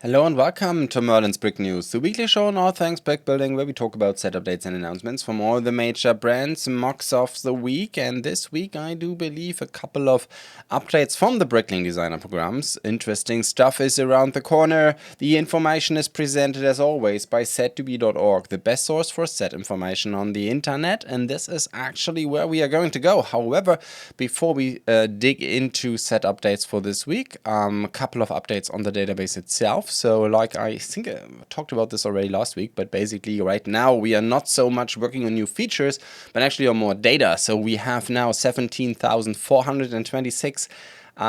Hello and welcome to Merlin's Brick News, the weekly show on all things brick building, where we talk about set updates and announcements from all the major brands, MOCs of the week. And this week I do believe a couple of updates from the Brickling Designer programs. Interesting stuff is around the corner. The information is presented as always by set2b.org, the best source for set information on the internet, and this is actually where we are going to go. However, before we dig into set updates for this week, a couple of updates on the database itself. So like I think I talked about this already last week, but basically right now we are not so much working on new features, but actually on more data. So we have now 17,426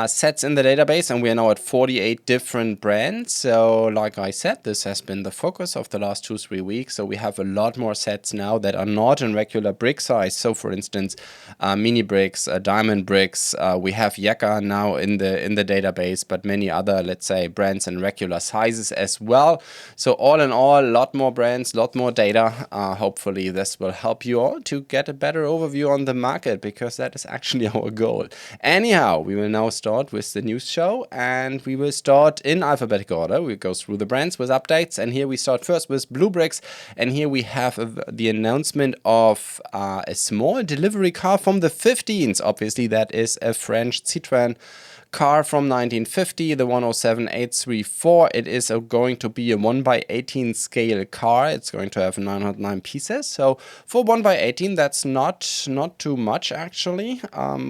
sets in the database, and we are now at 48 different brands. So like I said, this has been the focus of the last 2-3 weeks. So we have a lot more sets now that are not in regular brick size. So for instance, mini bricks, diamond bricks, we have Yeka now in the database, but many other, let's say, brands in regular sizes as well. So all in all, a lot more brands, a lot more data. Hopefully this will help you all to get a better overview on the market, because that is actually our goal. Anyhow, we will now start with the news show, and we will start in alphabetical order. We'll go through the brands with updates, and here we start first with BlueBrixx, and here we have the announcement of a small delivery car from the 15s. Obviously, that is a French Citroën car from 1950, the 107834. It is going to be a 1x18 scale car. It's going to have 909 pieces. So for 1x18, that's not too much actually.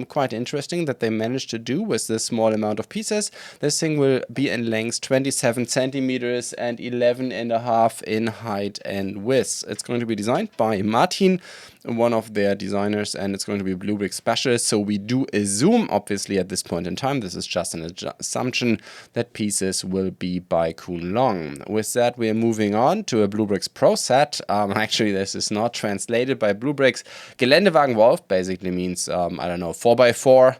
Quite interesting that they managed to do with this small amount of pieces. This thing will be in length 27 centimeters and 11.5 in height and width. It's going to be designed by Martin, one of their designers, and it's going to be BlueBrixx specialist. So we do assume, obviously at this point in time, this is just an assumption, that pieces will be by Kuhn Long. With that, we are moving on to a BlueBrixx Pro set. Actually, this is not translated by BlueBrixx. Geländewagen Wolf basically means, 4x4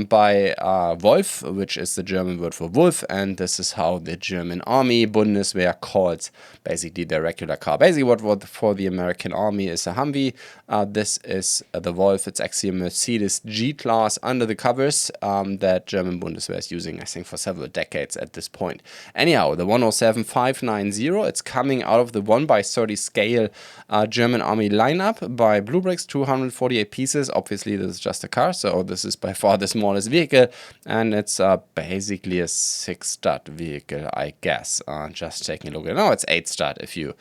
by Wolf, which is the German word for wolf, and this is how the German Army, Bundeswehr, calls basically their regular car. Basically what for the American Army is a Humvee. This is the Wolf. It's actually a Mercedes G-Class under the covers that German Bundeswehr is using, I think, for several decades at this point. Anyhow, the 107590, it's coming out of the 1x30 scale German Army lineup by BlueBrixx, 248 pieces. Obviously, this is just a car, so this is by far the smallest vehicle, and it's basically a 6-stud vehicle, I guess. Just taking a look at it. No, it's 8-stud if you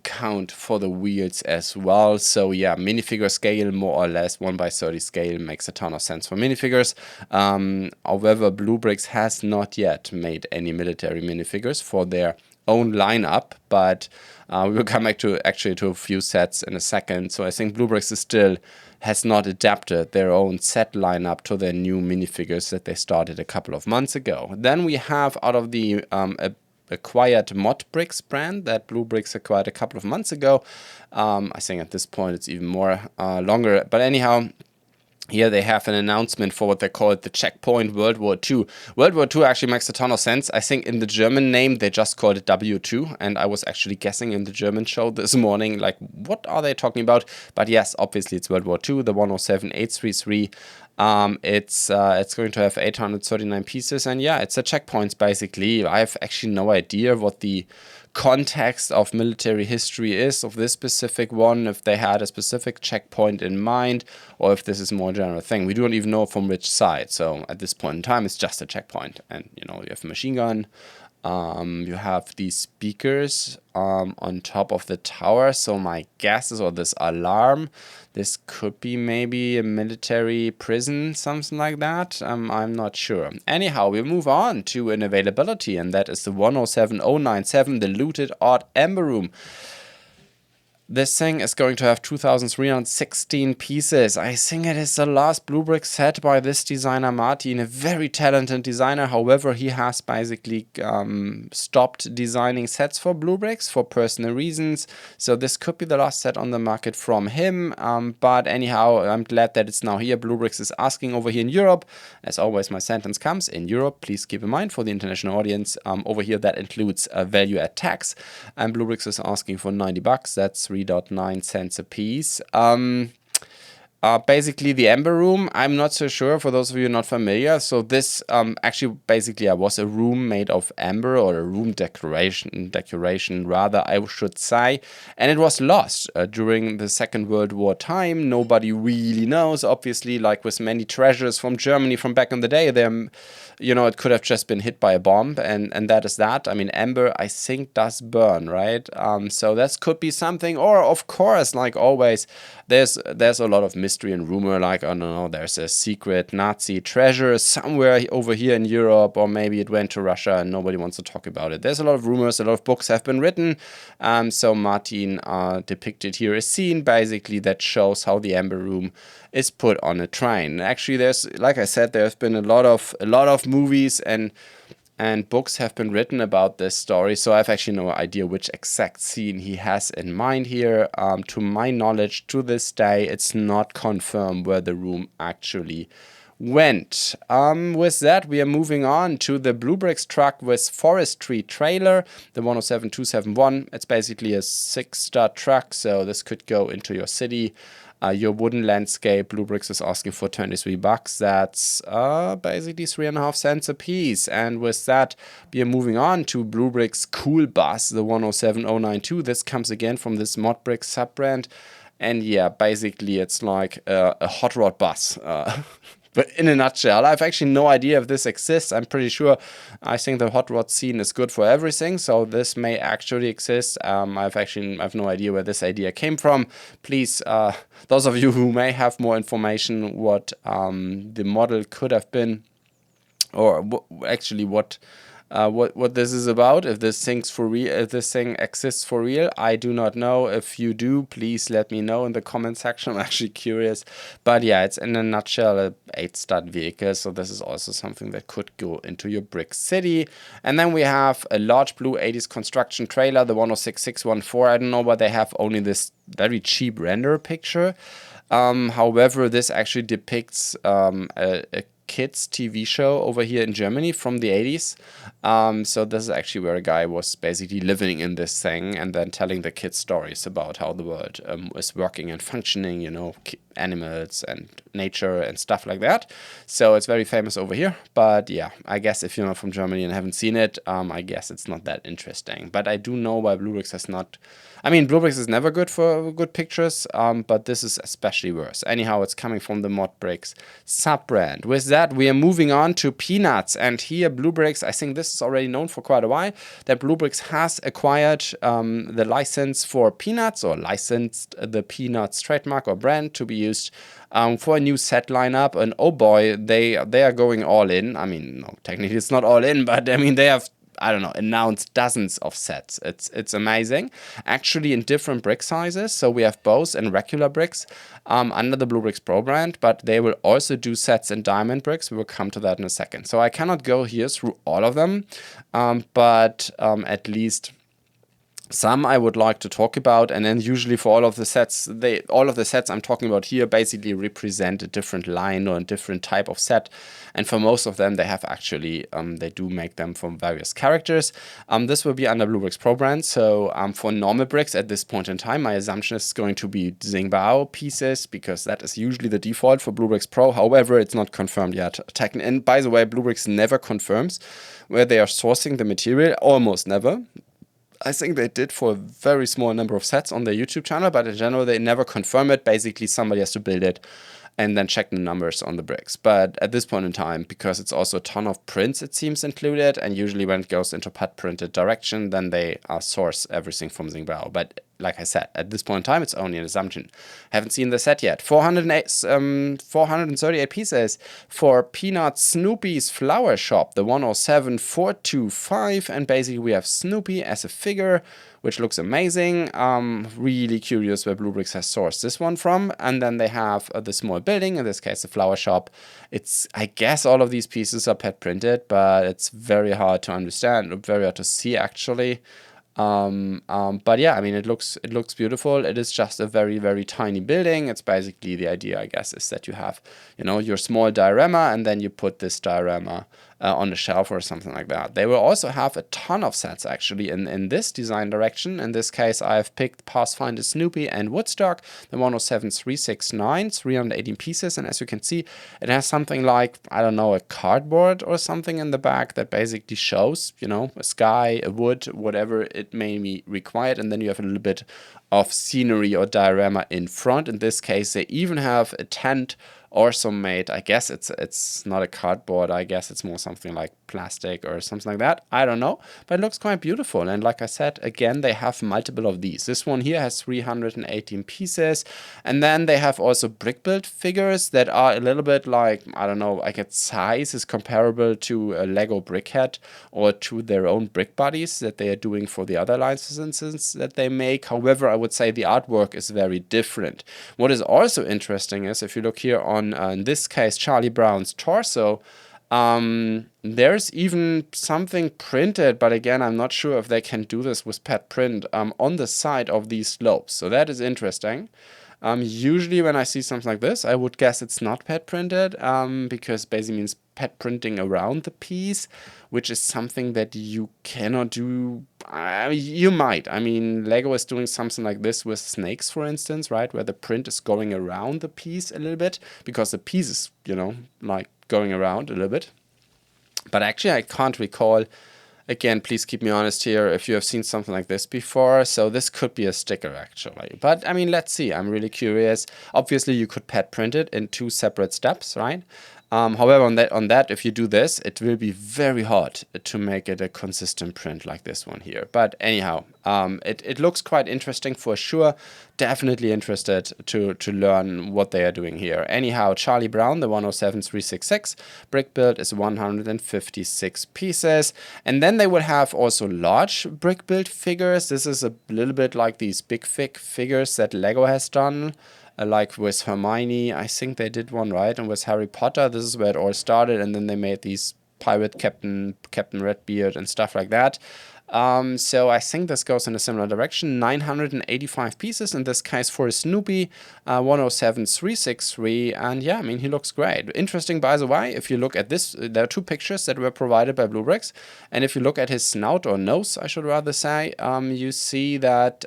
count for the wheels as well. So yeah, minifigure scale, more or less 1x30 scale, makes a ton of sense for minifigures. However, BlueBrixx has not yet made any military minifigures for their own lineup, but we will come back to a few sets in a second. So I think BlueBrixx still has not adapted their own set lineup to their new minifigures that they started a couple of months ago. Then we have, out of the acquired ModBrixx brand that BlueBrixx acquired a couple of months ago. I think at this point it's even more longer. But anyhow, here they have an announcement for what they call it the Checkpoint World War II. World War II actually makes a ton of sense. I think in the German name, they just called it W2. And I was actually guessing in the German show this morning, like, what are they talking about? But yes, obviously it's World War II, the 107833. It's going to have 839 pieces, and yeah, it's a checkpoints basically. I have actually no idea what the context of military history is of this specific one, if they had a specific checkpoint in mind, or if this is more general thing. We don't even know from which side. So at this point in time, it's just a checkpoint, and you have a machine gun. You have these speakers on top of the tower. So my guess is, or this alarm, this could be maybe a military prison, something like that. I'm not sure. Anyhow, we move on to an availability, and that is the 107097, the Looted Odd Amber Room. This thing is going to have 2,316 pieces. I think it is the last BlueBrixx set by this designer, Martin, a very talented designer. However, he has basically stopped designing sets for BlueBrixx for personal reasons. So this could be the last set on the market from him. But anyhow, I'm glad that it's now here. BlueBrixx is asking over here in Europe. As always, my sentence comes in Europe. Please keep in mind for the international audience. Over here, that includes value add tax. And BlueBrixx is asking for $90. That's 3.9 cents a piece. Basically the Amber Room, I'm not so sure for those of you not familiar. So this actually basically was a room made of amber, or a room decoration rather, I should say. And it was lost during the Second World War time. Nobody really knows, obviously, like with many treasures from Germany from back in the day. You know, it could have just been hit by a bomb, and that is that. I mean, amber, I think, does burn, right? So this could be something. Or, of course, like always, there's a lot of mystery and rumor, like, I don't know, there's a secret Nazi treasure somewhere over here in Europe, or maybe it went to Russia and nobody wants to talk about it. There's a lot of rumors, a lot of books have been written. So Martin depicted here a scene, basically, that shows how the Amber Room is put on a train. Actually, there's, like I said, there's been a lot of movies and books have been written about this story, so I have actually no idea which exact scene he has in mind here. To my knowledge, to this day, it's not confirmed where the room actually went. With that, we are moving on to the BlueBrixx truck with forestry trailer, the 107271. It's basically a 6-star truck, so this could go into your city. Your wooden landscape, BlueBrixx is asking for $23. That's basically 3.5 cents a piece. And with that, we are moving on to BlueBrixx Cool Bus, the 107092. This comes again from this ModBrixx sub-brand. And yeah, basically it's like a hot rod bus. But in a nutshell, I have actually no idea if this exists. I'm pretty sure. I think the hot rod scene is good for everything, so this may actually exist. I have no idea where this idea came from. Please, those of you who may have more information, what the model could have been, or actually what this is about, if this thing's for real, if this thing exists for real, I do not know. If you do, please let me know in the comment section. I'm actually curious. But yeah, it's in a nutshell a 8-stud vehicle, so this is also something that could go into your brick city. And then we have a large blue 80s construction trailer, the 106614. I don't know why they have only this very cheap render picture. However, this actually depicts a kids TV show over here in Germany from the 80s. So this is actually where a guy was basically living in this thing and then telling the kids stories about how the world is working and functioning, you know, animals and nature and stuff like that. So it's very famous over here. But yeah, I guess if you're not from Germany and haven't seen it, I guess it's not that interesting. But I do know why BlueBrixx has not... I mean, BlueBrixx is never good for good pictures, but this is especially worse. Anyhow, it's coming from the ModBrixx sub-brand. With that, we are moving on to Peanuts. And here, BlueBrixx, I think this is already known for quite a while, that BlueBrixx has acquired the license for Peanuts, or licensed the Peanuts trademark or brand to be used for a new set lineup. And oh boy, they are going all in. I mean, no, technically it's not all in, but I mean, they have, I don't know, announced dozens of sets. It's amazing. Actually, in different brick sizes. So we have both in regular bricks under the BlueBrixx Pro brand, but they will also do sets in diamond bricks. We will come to that in a second. So I cannot go here through all of them, but at least some I would like to talk about. And then usually for all of the sets, I'm talking about here basically represent a different line or a different type of set. And for most of them, they have actually, they do make them from various characters. This will be under BlueBrixx Pro brand. So for normal bricks at this point in time, my assumption is going to be Xingbao pieces, because that is usually the default for BlueBrixx Pro. However, it's not confirmed yet. And by the way, BlueBrixx never confirms where they are sourcing the material, almost never. I think they did for a very small number of sets on their YouTube channel, but in general, they never confirm it. Basically, somebody has to build it and then check the numbers on the bricks. But at this point in time, because it's also a ton of prints, it seems, included, and usually when it goes into pad printed direction, then they source everything from Xingbao. But like I said, at this point in time, it's only an assumption. Haven't seen the set yet. 438 pieces for Peanut Snoopy's Flower Shop, the 107425. And basically, we have Snoopy as a figure, which looks amazing. Really curious where BlueBrixx has sourced this one from. And then they have the small building, in this case, the flower shop. It's, I guess all of these pieces are pad printed, but it's very hard to understand, very hard to see, actually. But yeah, I mean, it looks beautiful. It is just a very, very tiny building. It's basically, the idea, I guess, is that you have, you know, your small diorama, and then you put this diorama on the shelf or something like that. They will also have a ton of sets actually in this design direction. In this case, I've picked Pathfinder Snoopy and Woodstock, the 107369, 318 pieces, and as you can see, it has something like, I don't know, a cardboard or something in the back that basically shows, you know, a sky, a wood, whatever it may be required, and then you have a little bit of scenery or diorama in front. In this case, they even have a tent also made. I guess it's not a cardboard. I guess it's more something like plastic or something like that. I don't know, but it looks quite beautiful. And like I said, again, they have multiple of these. This one here has 318 pieces, and then they have also brick build figures that are a little bit like, I don't know, I guess size is comparable to a Lego Brickhead or to their own brick bodies that they are doing for the other licenses that they make. However, I would say the artwork is very different. What is also interesting is if you look here on, in this case, Charlie Brown's torso, there's even something printed, but again, I'm not sure if they can do this with pet print on the side of these slopes. So that is interesting. Usually when I see something like this, I would guess it's not pet printed, because basically means pet printing around the piece, which is something that you cannot do. You might. I mean, Lego is doing something like this with snakes, for instance, right? Where the print is going around the piece a little bit because the piece is, you know, like going around a little bit. But actually, I can't recall. Again, please keep me honest here if you have seen something like this before. So this could be a sticker actually. But I mean, let's see. I'm really curious. Obviously, you could pet print it in 2 separate steps, right? However, on that, if you do this, it will be very hard to make it a consistent print like this one here. But anyhow, it looks quite interesting for sure. Definitely interested to learn what they are doing here. Anyhow, Charlie Brown, the 107366, brick build is 156 pieces. And then they will have also large brick build figures. This is a little bit like these big fig figures that Lego has done. Like with Hermione, I think they did one, right? And with Harry Potter, this is where it all started. And then they made these pirate Captain Redbeard and stuff like that. So I think this goes in a similar direction. 985 pieces in this case for Snoopy, 107363. And yeah, I mean, he looks great. Interesting, by the way, if you look at this, there are 2 pictures that were provided by BlueBrixx. And if you look at his snout or nose, I should rather say, you see that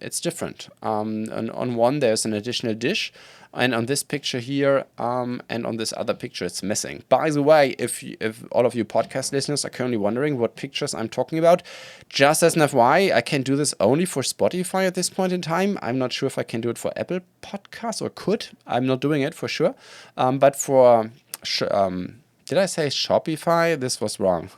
it's different. On one, there's an additional dish. And on this picture here, and on this other picture, it's missing. By the way, if all of you podcast listeners are currently wondering what pictures I'm talking about, just as an FYI, I can do this only for Spotify at this point in time. I'm not sure if I can do it for Apple Podcasts or could. I'm not doing it for sure. But for did I say Shopify? This was wrong.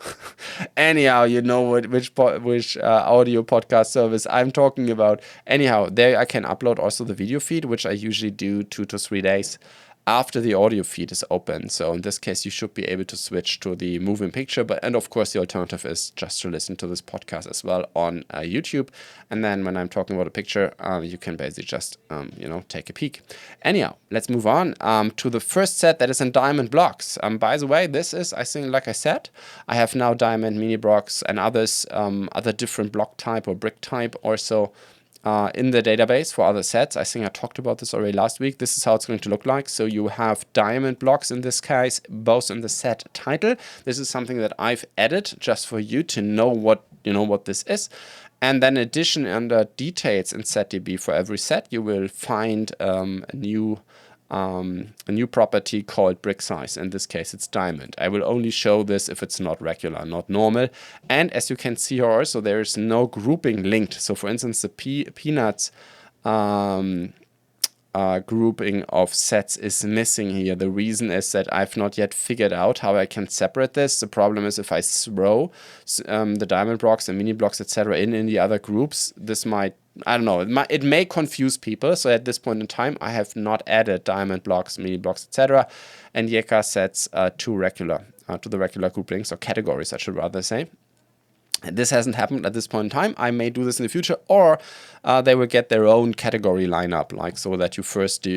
Anyhow, you know which audio podcast service I'm talking about. Anyhow, there I can upload also the video feed, which I usually do 2 to 3 days after the audio feed is open. So in this case, you should be able to switch to the moving picture. And of course, the alternative is just to listen to this podcast as well on YouTube. And then when I'm talking about a picture, you can basically just, take a peek. Anyhow, let's move on to the first set that is in diamond blocks. By the way, this is, I think, like I said, I have now diamond mini blocks and others, other different block type or brick type also in the database for other sets. I think I talked about this already last week. This is how it's going to look like. So you have diamond blocks in this case, both in the set title. This is something that I've added just for you to know what this is. And then in addition, under details in setDB for every set, you will find a new property called brick size. In this case, it's diamond. I will only show this if it's not regular, not normal. And as you can see here also, there is no grouping linked. So for instance, the peanuts grouping of sets is missing here. The reason is that I've not yet figured out how I can separate this. The problem is if I throw the diamond blocks and mini blocks, etc. in the other groups, this might, I don't know, it may confuse people. So at this point in time, I have not added diamond blocks, mini blocks, etc. and Yeka sets to the regular groupings or categories, I should rather say. This hasn't happened at this point in time. I may do this in the future, or they will get their own category lineup, like so that you first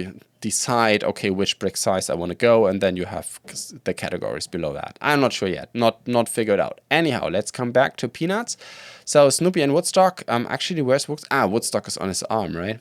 decide, okay, which brick size I want to go, and then you have the categories below that. I'm not sure yet, not figured out. Anyhow, let's come back to peanuts. So Snoopy and Woodstock, actually, where's Woodstock? Woodstock is on his arm, right?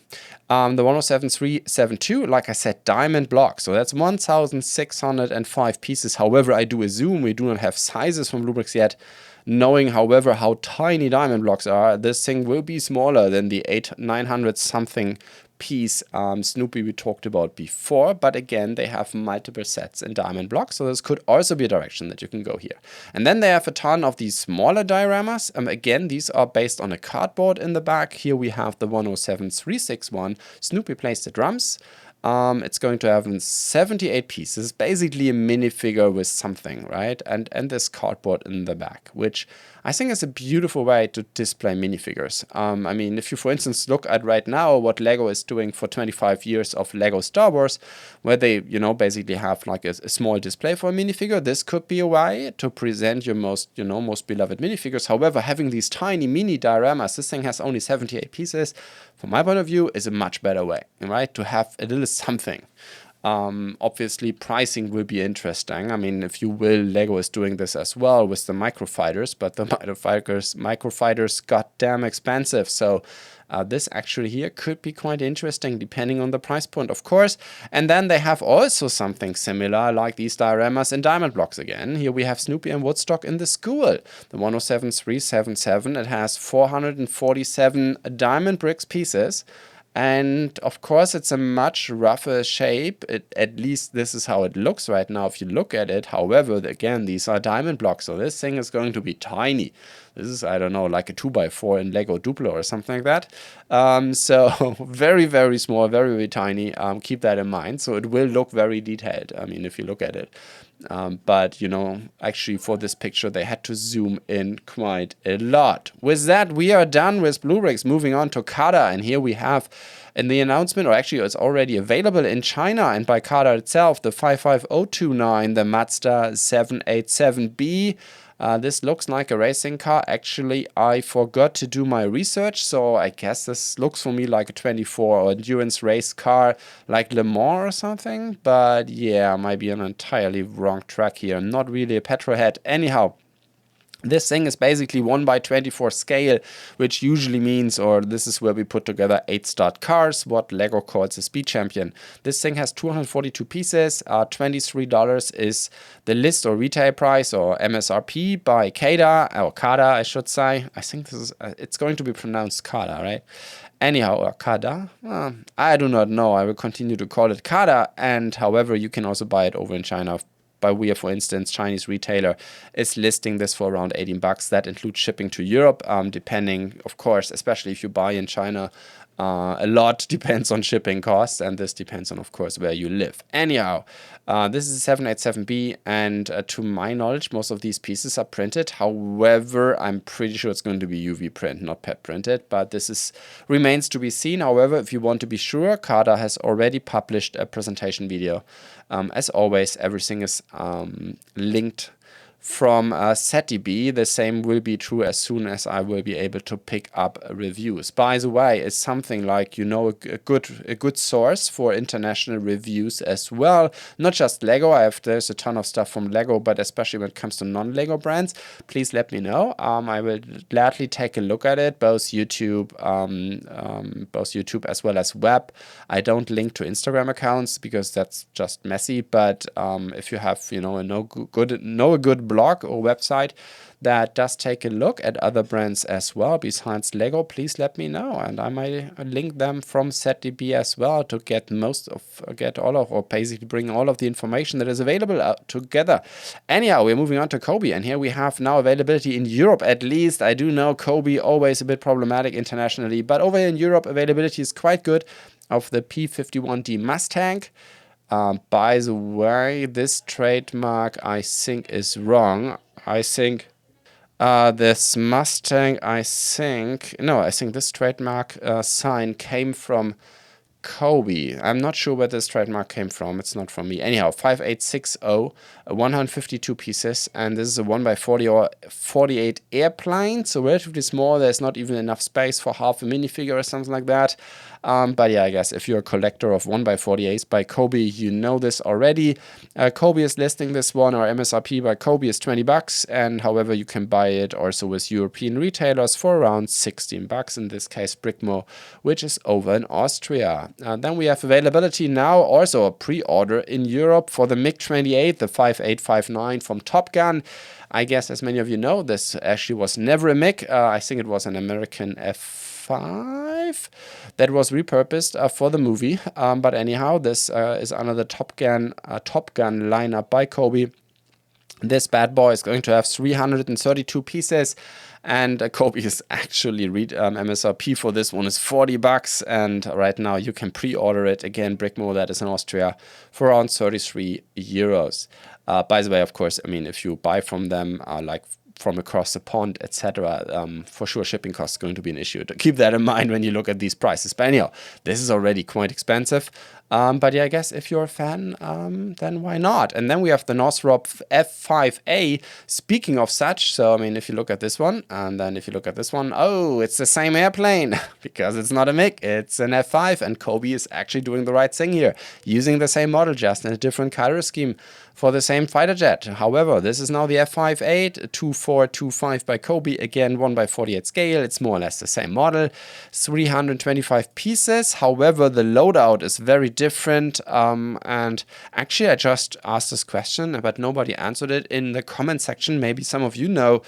The 107372, like I said, diamond block. So that's 1,605 pieces. However, I do assume we do not have sizes from BlueBrixx yet. Knowing, however, how tiny diamond blocks are, this thing will be smaller than the 900 something piece Snoopy we talked about before. But again, they have multiple sets in diamond blocks, so this could also be a direction that you can go here. And then they have a ton of these smaller dioramas. Again, these are based on a cardboard in the back. Here we have the 107361. Snoopy plays the drums. It's going to have 78 pieces, basically a minifigure with something, right? And this cardboard in the back, which I think is a beautiful way to display minifigures. I mean, if you, for instance, look at right now what Lego is doing for 25 years of Lego Star Wars, where they, you know, basically have like a small display for a minifigure, this could be a way to present your most beloved minifigures. However, having these tiny mini dioramas, this thing has only 78 pieces, from my point of view, is a much better way, right? To have a little something. Obviously, pricing will be interesting. I mean, if you will, Lego is doing this as well with the microfighters, but the microfighters got damn expensive. So this actually here could be quite interesting, depending on the price point, of course. And then they have also something similar, like these dioramas in diamond blocks again. Here we have Snoopy and Woodstock in the school, the 107377. It has 447 diamond bricks pieces. And of course, it's a much rougher shape. At least this is how it looks right now if you look at it. However, again, these are diamond blocks, so this thing is going to be tiny. This is, I don't know, like a 2x4 in Lego Duplo or something like that. So very, very small, very, very tiny. Keep that in mind. So it will look very detailed, I mean, if you look at it. But, you know, actually for this picture, they had to zoom in quite a lot. With that, we are done with BlueBrixx. Moving on to CaDA. And here we have in the announcement, or actually it's already available in China and by CaDA itself, the 55029, the Mazda 787B. This looks like a racing car. Actually, I forgot to do my research, so I guess this looks for me like a 24 or endurance race car like Le Mans or something. But yeah, I might be on an entirely wrong track here. I'm not really a petrol head. Anyhow, this thing is basically 1x24 scale, which usually means, or this is where we put together 8 stud cars, what Lego calls a speed champion. This thing has 242 pieces. $23 is the list or retail price or MSRP by CaDA, or CaDA, I should say. I think this is, it's going to be pronounced CaDA, right? Anyhow, or CaDA, I do not know. I will continue to call it CaDA. And however, you can also buy it over in China by Weir, for instance. Chinese retailer is listing this for around 18 bucks. That includes shipping to Europe, depending, of course, especially if you buy in China. A lot depends on shipping costs, and this depends on, of course, where you live. Anyhow, this is a 787B, and to my knowledge, most of these pieces are printed. However, I'm pretty sure it's going to be UV print, not PET printed, but this remains to be seen. However, if you want to be sure, CaDA has already published a presentation video. As always, everything is linked from CaDA. The same will be true as soon as I will be able to pick up reviews. By the way, it's something like, you know, a good source for international reviews as well. Not just Lego. There's a ton of stuff from Lego, but especially when it comes to non-Lego brands, please let me know. I will gladly take a look at it, both YouTube as well as web. I don't link to Instagram accounts because that's just messy. But if you have, you know, a good blog or website that does take a look at other brands as well besides Lego, please let me know, and I might link them from CaDA as well to get or basically bring all of the information that is available out together. Anyhow, we're moving on to Cobi, and here we have now availability in Europe. At least I do know Cobi always a bit problematic internationally, but over in Europe availability is quite good of the P51D Mustang. By the way, this trademark I think is wrong. I think this Mustang, I think this trademark sign came from Cobi. I'm not sure where this trademark came from. It's not from me. Anyhow, 5860, 152 pieces, and this is a 1x40 or 48 airplane, so relatively small. There's not even enough space for half a minifigure or something like that. But yeah, I guess if you're a collector of 1x48s by Cobi, you know this already. Cobi is listing this one, or MSRP by Cobi is 20 bucks, and however, you can buy it also with European retailers for around 16 bucks, in this case Brickmo, which is over in Austria. Then we have availability now, also a pre-order in Europe for the MiG-28, the 5859 from Top Gun. I guess, as many of you know, this actually was never a MiG. I think it was an American F5 that was repurposed for the movie. But anyhow, this is under the Top Gun lineup by Cobi. This bad boy is going to have 332 pieces, and Cobi is actually MSRP for this one is 40 bucks, and right now you can pre-order it. Again, Brickmo, that is in Austria, for around 33 euros. By the way, of course, I mean, if you buy from them, like from across the pond, etc., for sure shipping costs going to be an issue. Keep that in mind when you look at these prices. But anyhow, this is already quite expensive. But yeah, I guess if you're a fan, then why not? And then we have the Northrop F5A. Speaking of such, so I mean, if you look at this one, and then if you look at this one, oh, it's the same airplane, because it's not a MiG, it's an F5, and Cobi is actually doing the right thing here, using the same model, just in a different color scheme for the same fighter jet. However, this is now the F5.8, 2425 by Cobi, again 1x48 scale. It's more or less the same model, 325 pieces. However, the loadout is very different, and actually I just asked this question, but nobody answered it in the comment section. Maybe some of you know.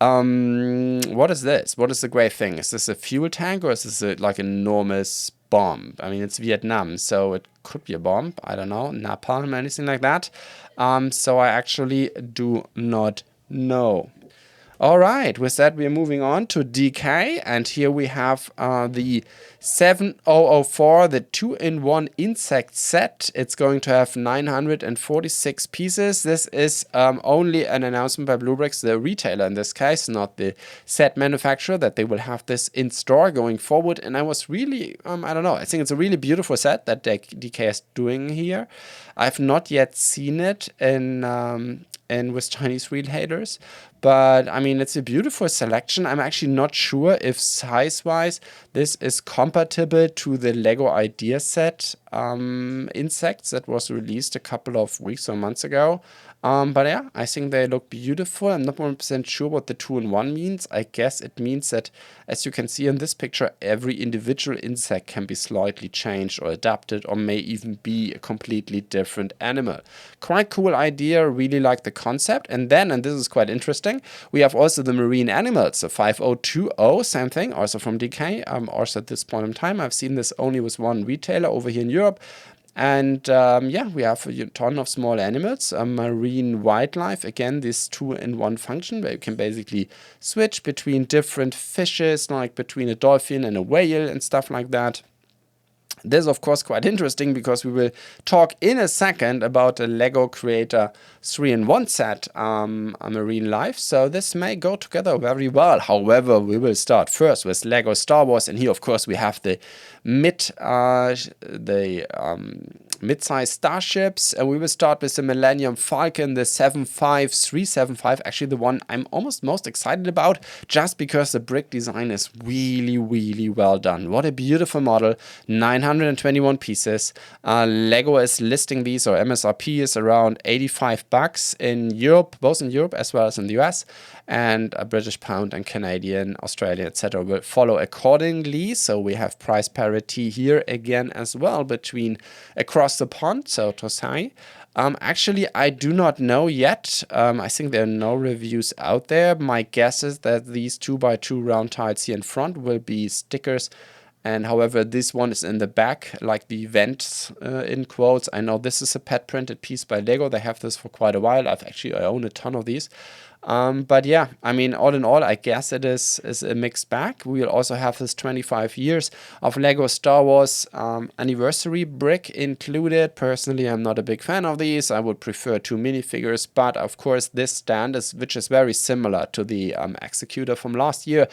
What is this? What is the gray thing? Is this a fuel tank, or is this like an enormous bomb? I mean, it's Vietnam, so it could be a bomb. I don't know, napalm, anything like that. So I actually do not know. All right, with that we are moving on to DK, and here we have the 7004, the 2-in-1 insect set. It's going to have 946 pieces. This is only an announcement by BlueBrixx, the retailer in this case, not the set manufacturer, that they will have this in store going forward. And I was really, I don't know, I think it's a really beautiful set that DK is doing here. I've not yet seen it in with Chinese retailers, but I mean, it's a beautiful selection. I'm actually not sure if size-wise this is compatible to the Lego Idea Set insects that was released a couple of weeks or months ago. But yeah, I think they look beautiful. I'm not 100% sure what the 2-in-1 means. I guess it means that, as you can see in this picture, every individual insect can be slightly changed or adapted, or may even be a completely different animal. Quite cool idea, really like the concept. And then, and this is quite interesting, we have also the marine animals, so 5020, same thing, also from DK. Also at this point in time, I've seen this only with one retailer over here in Europe. And yeah, we have a ton of small animals, marine wildlife. Again, this 2-in-1 function where you can basically switch between different fishes, like between a dolphin and a whale and stuff like that. This is, of course, quite interesting because we will talk in a second about a Lego Creator 3-in-1 set, Marine Life. So this may go together very well. However, we will start first with Lego Star Wars. And here, of course, we have the mid-size starships, and we will start with the Millennium Falcon, the 75375, actually the one I'm almost most excited about, just because the brick design is really, really well done. What a beautiful model, 921 pieces. Lego is listing these, or MSRP is around 85 bucks in Europe, both in Europe as well as in the US, and a British pound and Canadian, Australian, etc. will follow accordingly. So we have price parity here again as well between across the pond, so to say. Actually, I do not know yet. I think there are no reviews out there. My guess is that these 2x2 round tiles here in front will be stickers. And however, this one is in the back, like the vents in quotes. I know this is a pet printed piece by Lego. They have this for quite a while. I own a ton of these. But yeah, I mean, all in all, I guess it is a mixed bag. We will also have this 25 years of Lego Star Wars anniversary brick included. Personally, I'm not a big fan of these. I would prefer 2 minifigures, but of course, this stand which is very similar to the Executor from last year.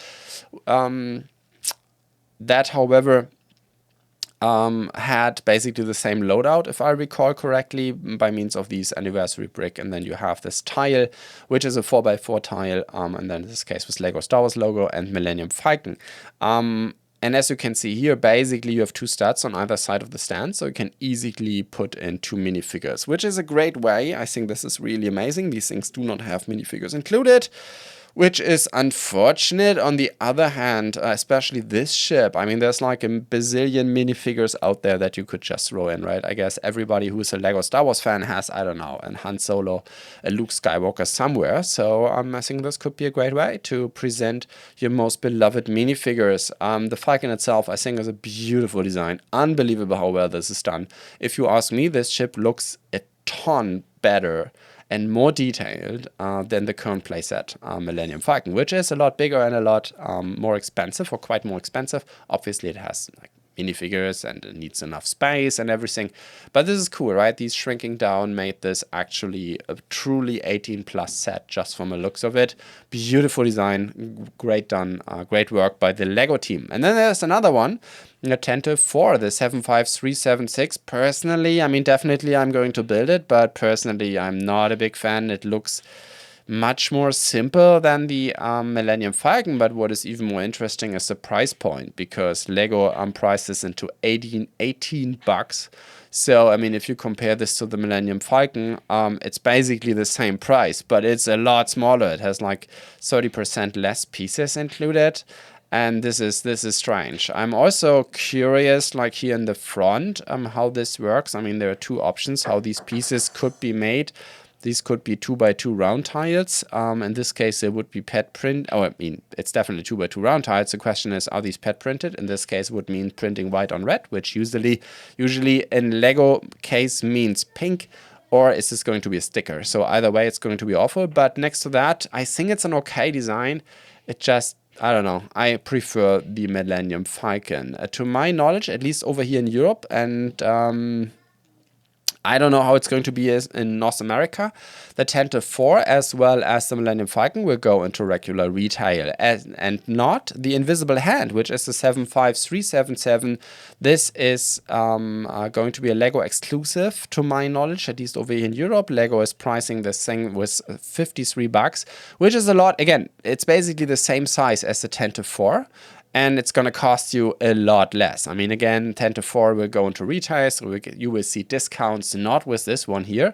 That, however, had basically the same loadout, if I recall correctly, by means of these anniversary brick. And then you have this tile, which is a 4x4 tile, and then in this case with Lego Star Wars logo and Millennium Falcon. And as you can see here, basically you have two studs on either side of the stand, so you can easily put in two minifigures, which is a great way. I think this is really amazing. These things do not have minifigures included, which is unfortunate. On the other hand, especially this ship, I mean, there's like a bazillion minifigures out there that you could just throw in, right? I guess everybody who's a Lego Star Wars fan has, I don't know, a Han Solo, a Luke Skywalker somewhere. So I think this could be a great way to present your most beloved minifigures. The Falcon itself, I think, is a beautiful design. Unbelievable how well this is done. If you ask me, this ship looks a ton better and more detailed than the current playset Millennium Falcon, which is a lot bigger and a lot more expensive, or quite more expensive. Obviously, it has like minifigures and it needs enough space and everything. But this is cool, right? These shrinking down made this actually a truly 18+ set just from the looks of it. Beautiful design, great done, great work by the Lego team. And then there's another one, the Tantive 4, the 75376. Personally, I mean, definitely I'm going to build it, but personally I'm not a big fan. It looks much more simple than the Millennium Falcon, but what is even more interesting is the price point, because Lego priced this into 18 bucks. So, I mean, if you compare this to the Millennium Falcon, it's basically the same price, but it's a lot smaller. It has like 30% less pieces included. And this is strange. I'm also curious, like here in the front, how this works. I mean, there are two options how these pieces could be made. These could be 2x2 round tiles. In this case, it would be pet print. Oh, I mean, it's definitely 2x2 round tiles. The question is, are these pet printed? In this case, would mean printing white on red, which usually in Lego case means pink. Or is this going to be a sticker? So either way, it's going to be awful. But next to that, I think it's an okay design. It just, I don't know, I prefer the Millennium Falcon. To my knowledge, at least over here in Europe, and I don't know how it's going to be in North America. The Tantive 4 as well as the Millennium Falcon will go into regular retail, and not the Invisible Hand, which is the 75377. This is going to be a Lego exclusive, to my knowledge, at least over here in Europe. Lego is pricing this thing with 53 bucks, which is a lot. Again, it's basically the same size as the Tantive 4. And it's going to cost you a lot less. I mean, again, Tantive 4 will go into retail, so you will see discounts, not with this one here.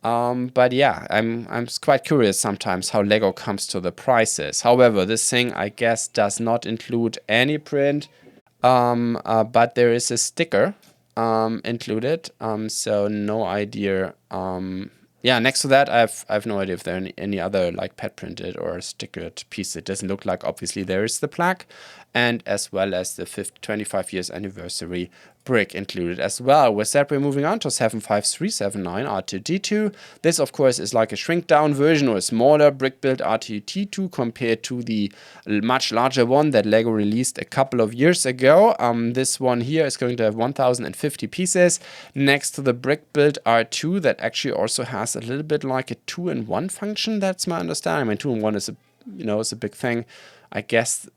But yeah, I'm quite curious sometimes how Lego comes to the prices. However, this thing, I guess, does not include any print, but there is a sticker included, so no idea. Yeah, next to that, I've no idea if there are any other like pet printed or stickered piece. It doesn't look like. Obviously, there is the plaque, and as well as the 25 years anniversary brick included as well. With that, we're moving on to 75379 R2D2. This, of course, is like a shrink down version or a smaller brick build R2D2 compared to the much larger one that Lego released a couple of years ago. This one here is going to have 1050 pieces next to the brick build R2 that actually also has a little bit like a 2-in-1 function. That's my understanding. I mean, 2-in-1 is it's a big thing. I guess,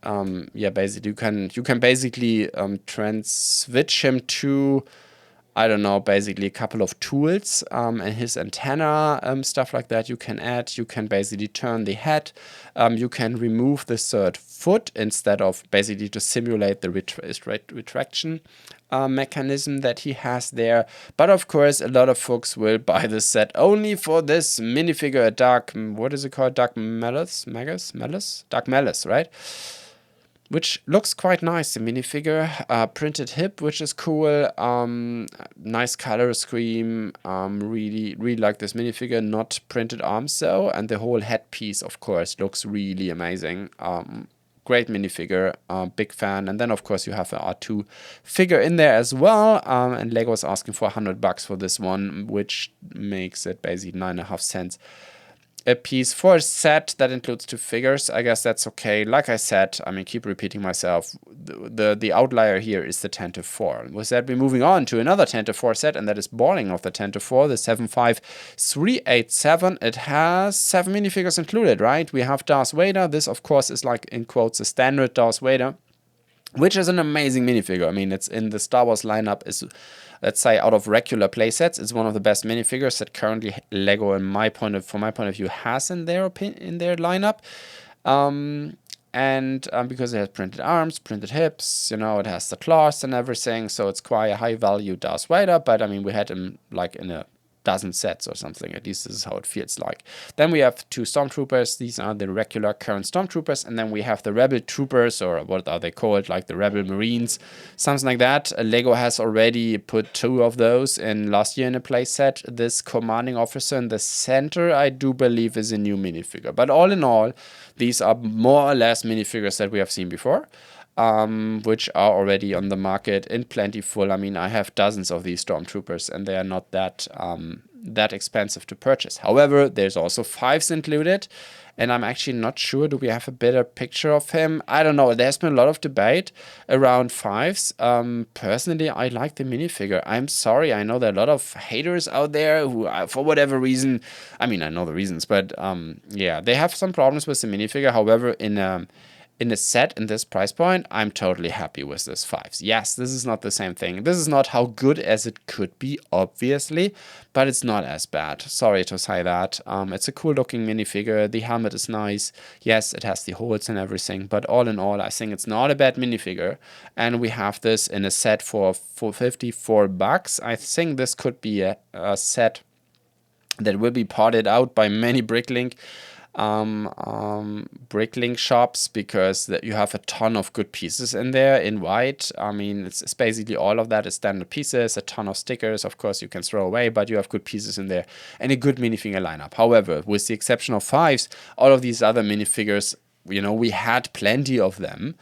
yeah, basically you can basically switch him to, I don't know, basically a couple of tools and his antenna, stuff like that you can add. You can basically turn the head. You can remove the third foot instead of basically to simulate the retraction mechanism that he has there. But of course, a lot of folks will buy this set only for this minifigure, Dark, what is it called? Dark Malice, Dark Malice, right? Which looks quite nice, the minifigure. Printed hip, which is cool. Nice color scheme. Really like this minifigure. Not printed arms though. And the whole headpiece, of course, looks really amazing. Great minifigure, big fan. And then, of course, you have the R2 figure in there as well. And Lego is asking for 100 bucks for this one, which makes it basically 9.5 cents a piece for a set that includes two figures. I guess that's okay. Like I said, I mean, keep repeating myself. The outlier here is the Tantive 4. With that, we're moving on to another Tantive 4 set, and that is Balling of the Tantive 4, the 75387. It has 7 minifigures included, right? We have Darth Vader. This, of course, is like, in quotes, the standard Darth Vader. which is an amazing minifigure. I mean, it's in the Star Wars lineup. Is, let's say, out of regular playsets, it's one of the best minifigures that currently Lego, from my point of view, has in their lineup. Because it has printed arms, printed hips, you know, it has the claws and everything, so it's quite a high value Darth Vader. But I mean, we had him like in a dozen sets or something. At least this is how it feels like. Then we have 2 Stormtroopers. These are the regular current Stormtroopers. And then we have the Rebel Troopers, or what are they called? Like the Rebel Marines, something like that. Lego has already put 2 of those in last year in a playset. This commanding officer in the center, I do believe, is a new minifigure. But all in all, these are more or less minifigures that we have seen before. Which are already on the market in plentiful. I mean, I have dozens of these Stormtroopers, and they are not that expensive to purchase. However, there's also 5s included, and I'm actually not sure. Do we have a better picture of him? I don't know. There's been a lot of debate around 5s. Personally, I like the minifigure. I'm sorry. I know there are a lot of haters out there who, for whatever reason, I mean, I know the reasons, but yeah, they have some problems with the minifigure. However, in a set in this price point, I'm totally happy with this 5s. Yes, this is not the same thing. This is not how good as it could be, obviously, but it's not as bad. Sorry to say that. It's a cool looking minifigure. The helmet is nice. Yes, it has the holes and everything, but all in all, I think it's not a bad minifigure. And we have this in a set for $54. I think this could be a set that will be potted out by many Bricklink shops, because you have a ton of good pieces in there in white. I mean, it's basically all of that is standard pieces, a ton of stickers, of course, you can throw away, but you have good pieces in there and a good minifigure lineup. However, with the exception of 5s, all of these other minifigures, you know, we had plenty of them.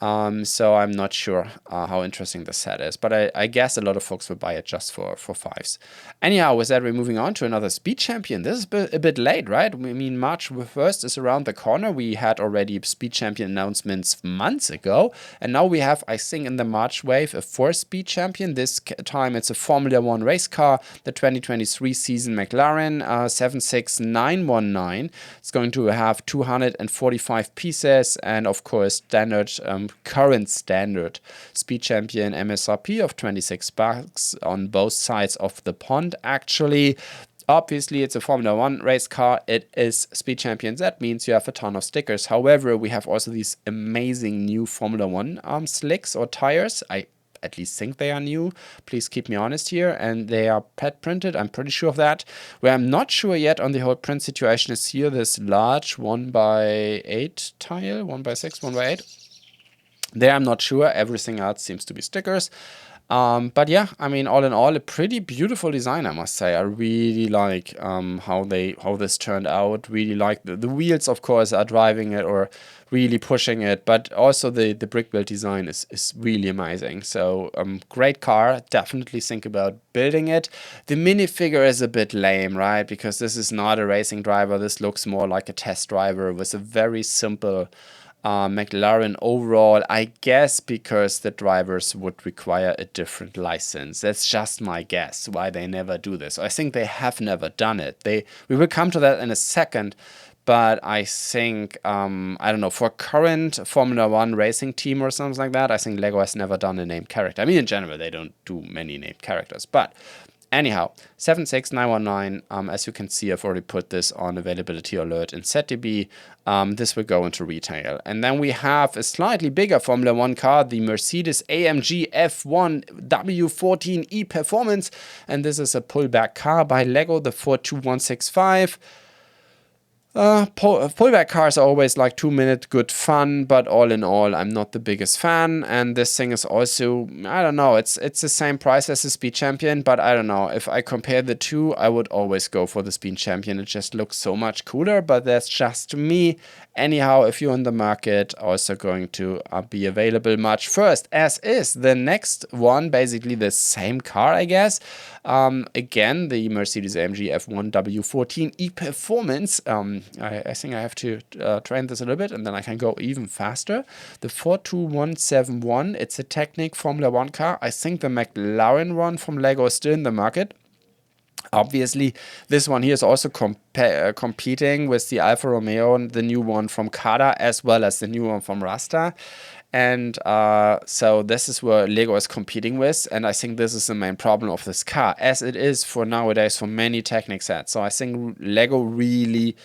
So I'm not sure how interesting the set is, but I guess a lot of folks will buy it just for 5s. Anyhow, with that, we're moving on to another Speed Champion. This is a bit late, right? I mean, March 1st is around the corner. We had already Speed Champion announcements months ago, and now we have, I think, in the March wave, a 4th Speed Champion. This time it's a Formula 1 race car, the 2023 season McLaren 76919. It's going to have 245 pieces, and of course, current standard Speed Champion MSRP of $26 on both sides of the pond. Actually, obviously, it's a Formula 1 race car. It is Speed Champions. That means you have a ton of stickers. However, we have also these amazing new Formula 1 slicks or tires. I at least think they are new. Please keep me honest here. And they are pet printed. I'm pretty sure of that. Where I'm not sure yet on the whole print situation is here this large 1x8 tile, 1x6, 1x8. There, I'm not sure. Everything else seems to be stickers. But yeah, I mean, all in all, a pretty beautiful design, I must say. I really like how this turned out. Really like the wheels, of course, are driving it or really pushing it. But also the brick build design is really amazing. So great car. Definitely think about building it. The minifigure is a bit lame, right? Because this is not a racing driver. This looks more like a test driver with a very simple McLaren overall, I guess because the drivers would require a different license. That's just my guess why they never do this. I think they have never done it. We will come to that in a second, but I think, I don't know, for a current Formula 1 racing team or something like that, I think Lego has never done a named character. I mean, in general, they don't do many named characters, but anyhow, 76919, as you can see, I've already put this on availability alert in ZDB. This will go into retail. And then we have a slightly bigger Formula 1 car, the Mercedes-AMG F1 W14E Performance. And this is a pullback car by Lego, the 42165. Pullback cars are always like 2-minute good fun, but all in all, I'm not the biggest fan. And this thing is also, I don't know, it's the same price as the Speed Champion, but I don't know. If I compare the two, I would always go for the Speed Champion. It just looks so much cooler, but that's just me. Anyhow, if you're in the market, also going to be available March 1st, as is the next one, basically the same car, I guess. Again, the Mercedes-AMG F1 W14E Performance. I think I have to train this a little bit, and then I can go even faster. The 42171, it's a Technic Formula 1 car. I think the McLaren one from Lego is still in the market. Obviously, this one here is also competing with the Alfa Romeo, the new one from CaDA, as well as the new one from Rastar. And so this is where Lego is competing with, and I think this is the main problem of this car, as it is for nowadays for many Technic sets. So I think Lego really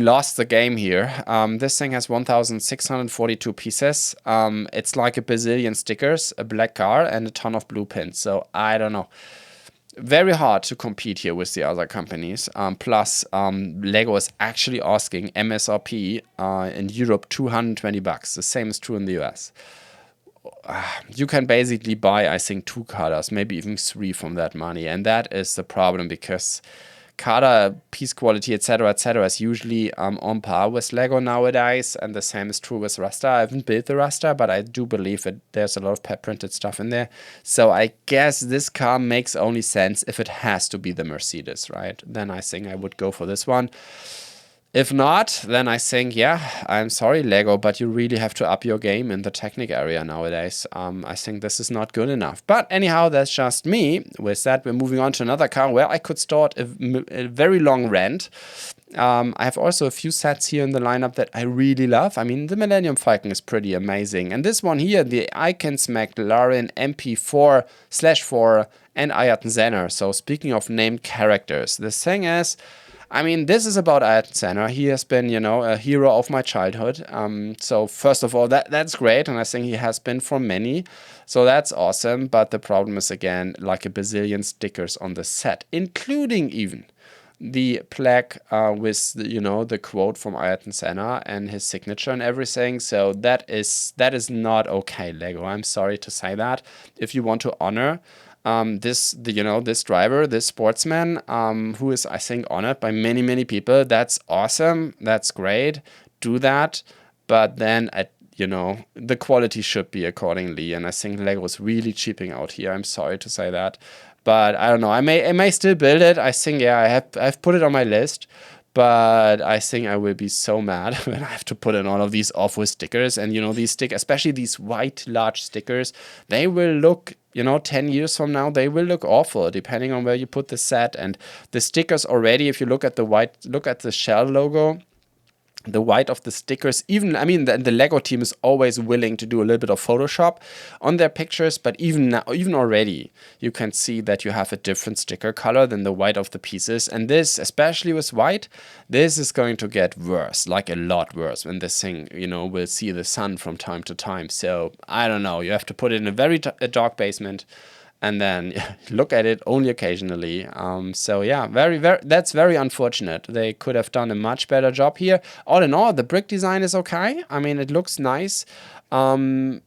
lost the game here. This thing has 1,642 pieces. It's like a bazillion stickers, a black car, and a ton of blue pins. So I don't know. Very hard to compete here with the other companies. Plus, Lego is actually asking MSRP in Europe $220. The same is true in the US. You can basically buy, I think, 2 CaDAs, maybe even 3 from that money. And that is the problem, because CaDA piece quality, etc., is usually on par with Lego nowadays, and the same is true with Rastar. I haven't built the Rastar, but I do believe that there's a lot of pep printed stuff in there. So I guess this car makes only sense if it has to be the Mercedes, right? Then I think I would go for this one. If not, then I think, yeah, I'm sorry, Lego, but you really have to up your game in the Technic area nowadays. I think this is not good enough. But anyhow, that's just me. With that, we're moving on to another car where I could start a very long rant. I have also a few sets here in the lineup that I really love. I mean, the Millennium Falcon is pretty amazing. And this one here, the Icons McLaren MP4/4 and Ayrton Senna. So speaking of named characters, the thing is, I mean, this is about Ayrton Senna. He has been, you know, a hero of my childhood. So first of all, that's great, and I think he has been for many. So that's awesome. But the problem is, again, like a bazillion stickers on the set, including even the plaque with the quote from Ayrton Senna and his signature and everything. So that is not okay, Lego. I'm sorry to say that. If you want to honor this driver, this sportsman, who is, I think, honored by many people. That's awesome. That's great. Do that. But then, the quality should be accordingly. And I think Lego is really cheaping out here. I'm sorry to say that. But I don't know. I may still build it. I think, yeah, I've put it on my list. But I think I will be so mad when I have to put in all of these awful stickers. And, these especially these white large stickers, they will look, 10 years from now, they will look awful depending on where you put the set. And the stickers already, if you look at the shell logo, the white of the stickers, even, I mean, the Lego team is always willing to do a little bit of Photoshop on their pictures, but even now, even already, you can see that you have a different sticker color than the white of the pieces. And this, especially with white, this is going to get worse, like a lot worse, when this thing, will see the sun from time to time. So, I don't know, you have to put it in a very dark basement, and then look at it only occasionally. So yeah, that's very unfortunate. They could have done a much better job here. All in all, the brick design is okay. I mean, it looks nice. Personally,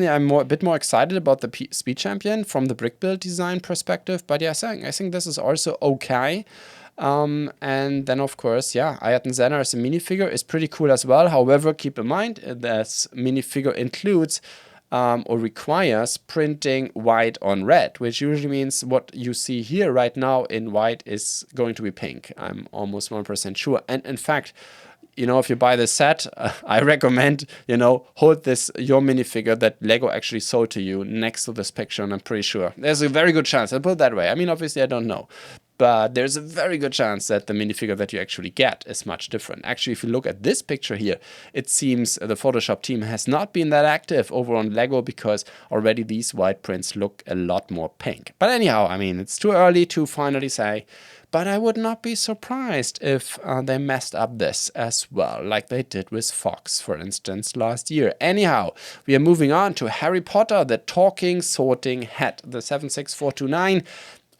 I'm a bit more excited about the Speed Champion from the brick build design perspective. But yeah, I think this is also okay. And then, of course, yeah, Ayrton Senna as a minifigure is pretty cool as well. However, keep in mind, this minifigure includes or requires printing white on red, which usually means what you see here right now in white is going to be pink. I'm almost 1% sure. And in fact, if you buy this set, I recommend, hold your minifigure that Lego actually sold to you next to this picture, and I'm pretty sure there's a very good chance. I'll put it that way. I mean, obviously, I don't know. But there's a very good chance that the minifigure that you actually get is much different. Actually, if you look at this picture here, it seems the Photoshop team has not been that active over on Lego, because already these white prints look a lot more pink. But anyhow, I mean, it's too early to finally say, but I would not be surprised if they messed up this as well, like they did with Fox, for instance, last year. Anyhow, we are moving on to Harry Potter, the Talking Sorting Hat, the 76429.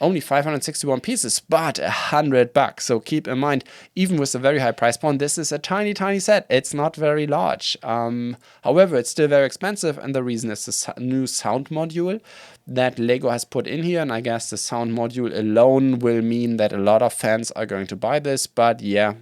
Only 561 pieces, but $100. So keep in mind, even with a very high price point, this is a tiny set. It's not very large. However, it's still very expensive, and the reason is the new sound module that Lego has put in here. And I guess the sound module alone will mean that a lot of fans are going to buy this. But yeah.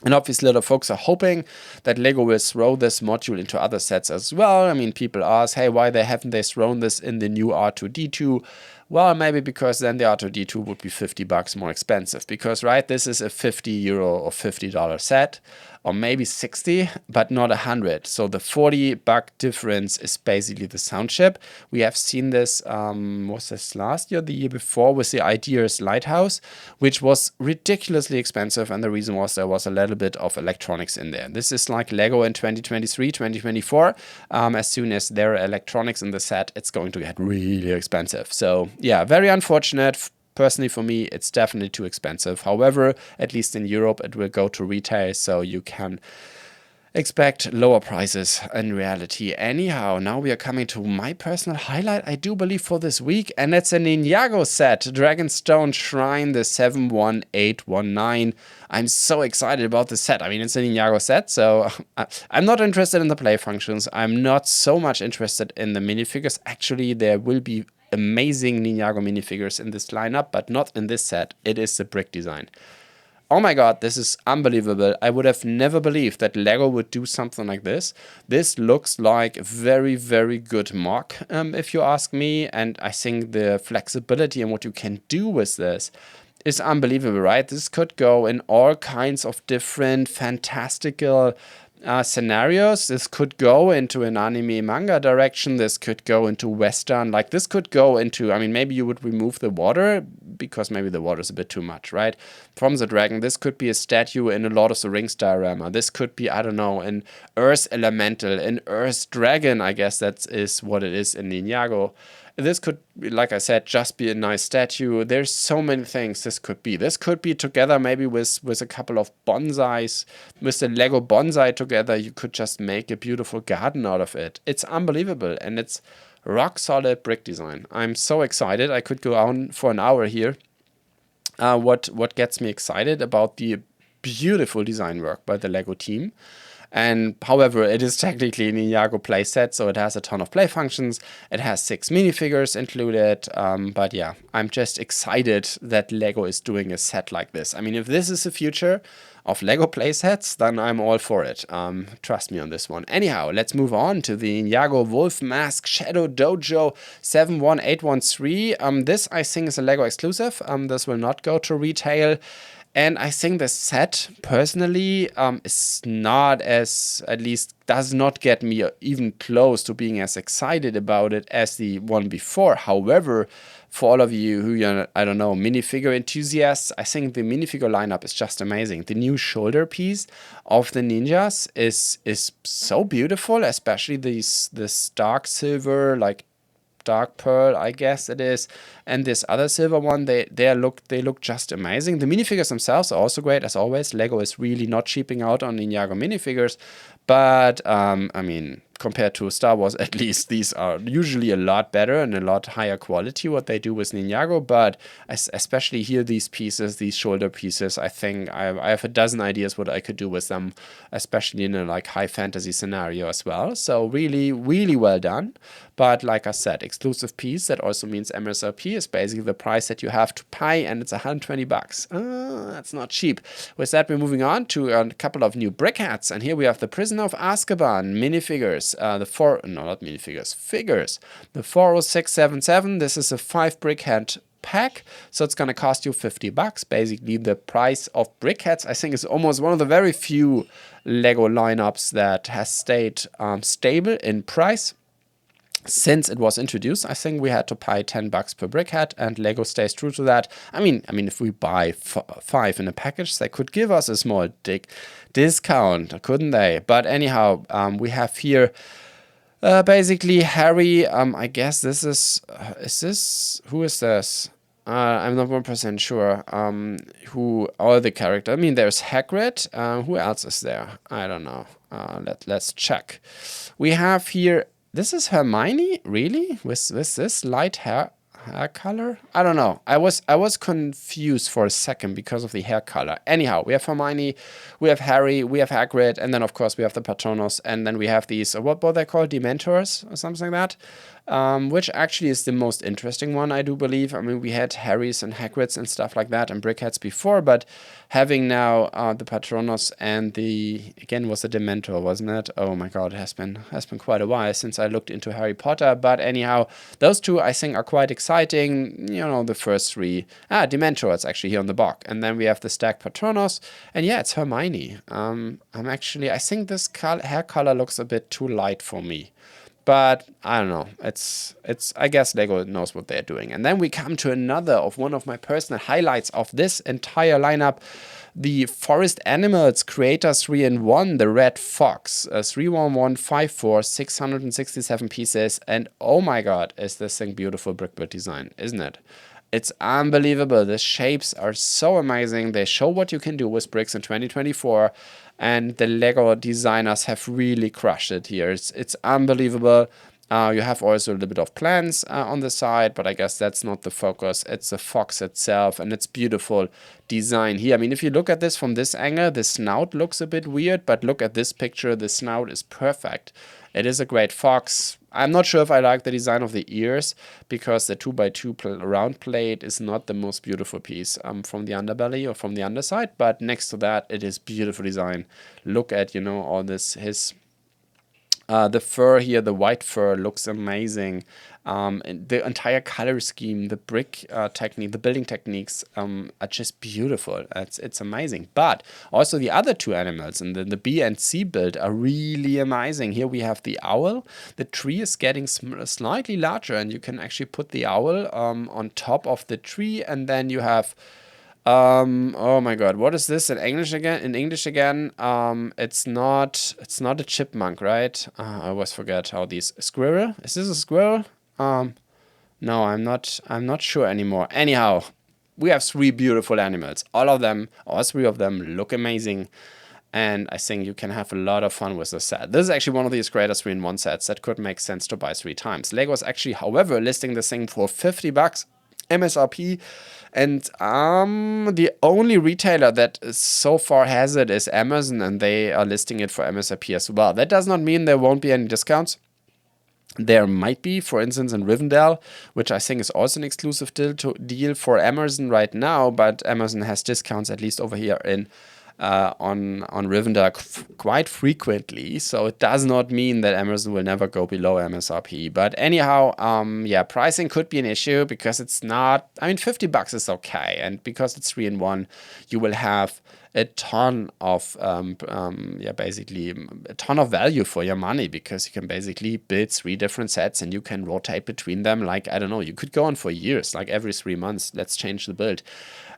And obviously, a lot of folks are hoping that Lego will throw this module into other sets as well. I mean, people ask, hey, why haven't they thrown this in the new R2-D2? Well, maybe because then the R2-D2 would be $50 more expensive. Because, right, this is a €50 or $50 set. or maybe 60, but not 100. So the 40 buck difference is basically the sound chip. We have seen this, was this last year, the year before, with the Ideas Lighthouse, which was ridiculously expensive. And the reason was there was a little bit of electronics in there. This is like Lego in 2023, 2024. As soon as there are electronics in the set, it's going to get really expensive. So yeah, very unfortunate. Personally, for me, it's definitely too expensive. However, at least in Europe, it will go to retail, so you can expect lower prices in reality. Anyhow, now we are coming to my personal highlight, I do believe, for this week, and it's a Ninjago set, Dragonstone Shrine, the 71819. I'm so excited about the set. I mean, it's a Ninjago set, so I'm not interested in the play functions. I'm not so much interested in the minifigures. Actually, there will be amazing Ninjago minifigures in this lineup, but not in this set. It is the brick design. Oh my god, this is unbelievable. I would have never believed that Lego would do something like this. This looks like a very, very good MOC, if you ask me. And I think the flexibility and what you can do with this is unbelievable, right? This could go in all kinds of different fantastical scenarios. This could go into an anime manga direction. This could go into Western. Like, this could go into, I mean, maybe you would remove the water because maybe the water is a bit too much, right? From the dragon. This could be a statue in a Lord of the Rings diorama. This could be, I don't know, an Earth Elemental, an Earth Dragon. I guess that is what it is in Ninjago. This could, like I said, just be a nice statue. There's so many things this could be. This could be together maybe with a couple of bonsais. With the Lego bonsai together, you could just make a beautiful garden out of it. It's unbelievable, and it's rock solid brick design. I'm so excited. I could go on for an hour here. What gets me excited about the beautiful design work by the Lego team. And however, it is technically a Ninjago playset, so it has a ton of play functions. It has 6 minifigures included. But yeah, I'm just excited that Lego is doing a set like this. I mean, if this is the future of Lego playsets, then I'm all for it. Trust me on this one. Anyhow, let's move on to the Ninjago Wolf Mask Shadow Dojo 71813. This, I think, is a Lego exclusive. This will not go to retail. And I think the set, personally, is not as, at least does not get me even close to being as excited about it as the one before. However, for all of you who are, I don't know, minifigure enthusiasts, I think the minifigure lineup is just amazing. The new shoulder piece of the ninjas is so beautiful, especially this dark silver, like dark pearl, I guess it is, and this other silver one, they look just amazing. The minifigures themselves are also great, as always. Lego is really not cheaping out on Ninjago minifigures, but I mean, compared to Star Wars, at least these are usually a lot better and a lot higher quality what they do with Ninjago. But especially here, these pieces, these shoulder pieces, I think I have a dozen ideas what I could do with them, especially in a like high fantasy scenario as well. So really, really well done. But like I said, exclusive piece, that also means MSRP is basically the price that you have to pay, and it's 120 bucks. That's not cheap. With that, we're moving on to a couple of new brick hats, and here we have the Prisoner of Azkaban minifigures. Figures. The 40677. This is a 5 brick hat pack, so it's gonna cost you 50 bucks. Basically, the price of brick hats, I think, is almost one of the very few Lego lineups that has stayed stable in price since it was introduced. I think we had to pay 10 bucks per brick hat, and Lego stays true to that. I mean, if we buy 5 in a package, they could give us a small discount, couldn't they? But anyhow, we have here basically Harry. I guess this is this, who is this? I'm not 1% sure who are the character. I mean, there's Hagrid. Who else is there? I don't know. Let's check. We have here, this is Hermione, really? With this light hair color? I don't know. I was confused for a second because of the hair color. Anyhow, we have Hermione, we have Harry, we have Hagrid, and then of course we have the Patronus, and then we have these, what were they called? Dementors or something like that? Which actually is the most interesting one, I do believe. I mean, we had Harrys and Hagrids and stuff like that and brickheads before, but having now the Patronus and the, again, was a Dementor, wasn't it? Oh my god, it has been quite a while since I looked into Harry Potter. But anyhow, those two I think are quite exciting. fighting, you know, the first three. Dementor, it's actually here on the box. And then we have the stacked Patronus. And yeah, it's Hermione. I think this hair color looks a bit too light for me. But I don't know. I guess Lego knows what they're doing. And then we come to another of one of my personal highlights of this entire lineup. The Forest Animals Creator 3-in-1, the Red Fox, 31154, 667 pieces, and oh my god, is this thing beautiful brick build design, isn't it? It's unbelievable. The shapes are so amazing. They show what you can do with bricks in 2024, and the Lego designers have really crushed it here. It's unbelievable. You have also a little bit of plants on the side, but I guess that's not the focus. It's the fox itself, and it's beautiful design here. I mean, if you look at this from this angle, the snout looks a bit weird, but look at this picture. The snout is perfect. It is a great fox. I'm not sure if I like the design of the ears, because the 2x2 round plate is not the most beautiful piece from the underbelly or from the underside, but next to that, it is beautiful design. Look at, you know, all this, the fur here, the white fur looks amazing. The entire color scheme, the brick technique, the building techniques are just beautiful. It's amazing. But also the other two animals and the B and C build are really amazing. Here we have the owl. The tree is getting slightly larger, and you can actually put the owl on top of the tree, and then you have oh my god, what is this in English again? It's not a chipmunk, right? I always forget how these squirrel. Is this a squirrel? No, I'm not sure anymore. Anyhow, we have three beautiful animals. All three of them look amazing. And I think you can have a lot of fun with the set. This is actually one of these Creator 3-in-1 sets that could make sense to buy 3 times. Lego is actually, however, listing this thing for $50. MSRP, and the only retailer that so far has it is Amazon, and they are listing it for MSRP as well. That does not mean there won't be any discounts. There might be, for instance, in Rivendell, which I think is also an exclusive deal for Amazon right now, but Amazon has discounts, at least over here in on Rivendell quite frequently, so it does not mean that Amazon will never go below MSRP. But anyhow, yeah, pricing could be an issue because it's not, I mean, $50 is okay, and because it's 3-in-1, you will have a ton of basically a ton of value for your money, because you can basically build 3 different sets and you can rotate between them. Like, I don't know, you could go on for years, like every 3 months, let's change the build.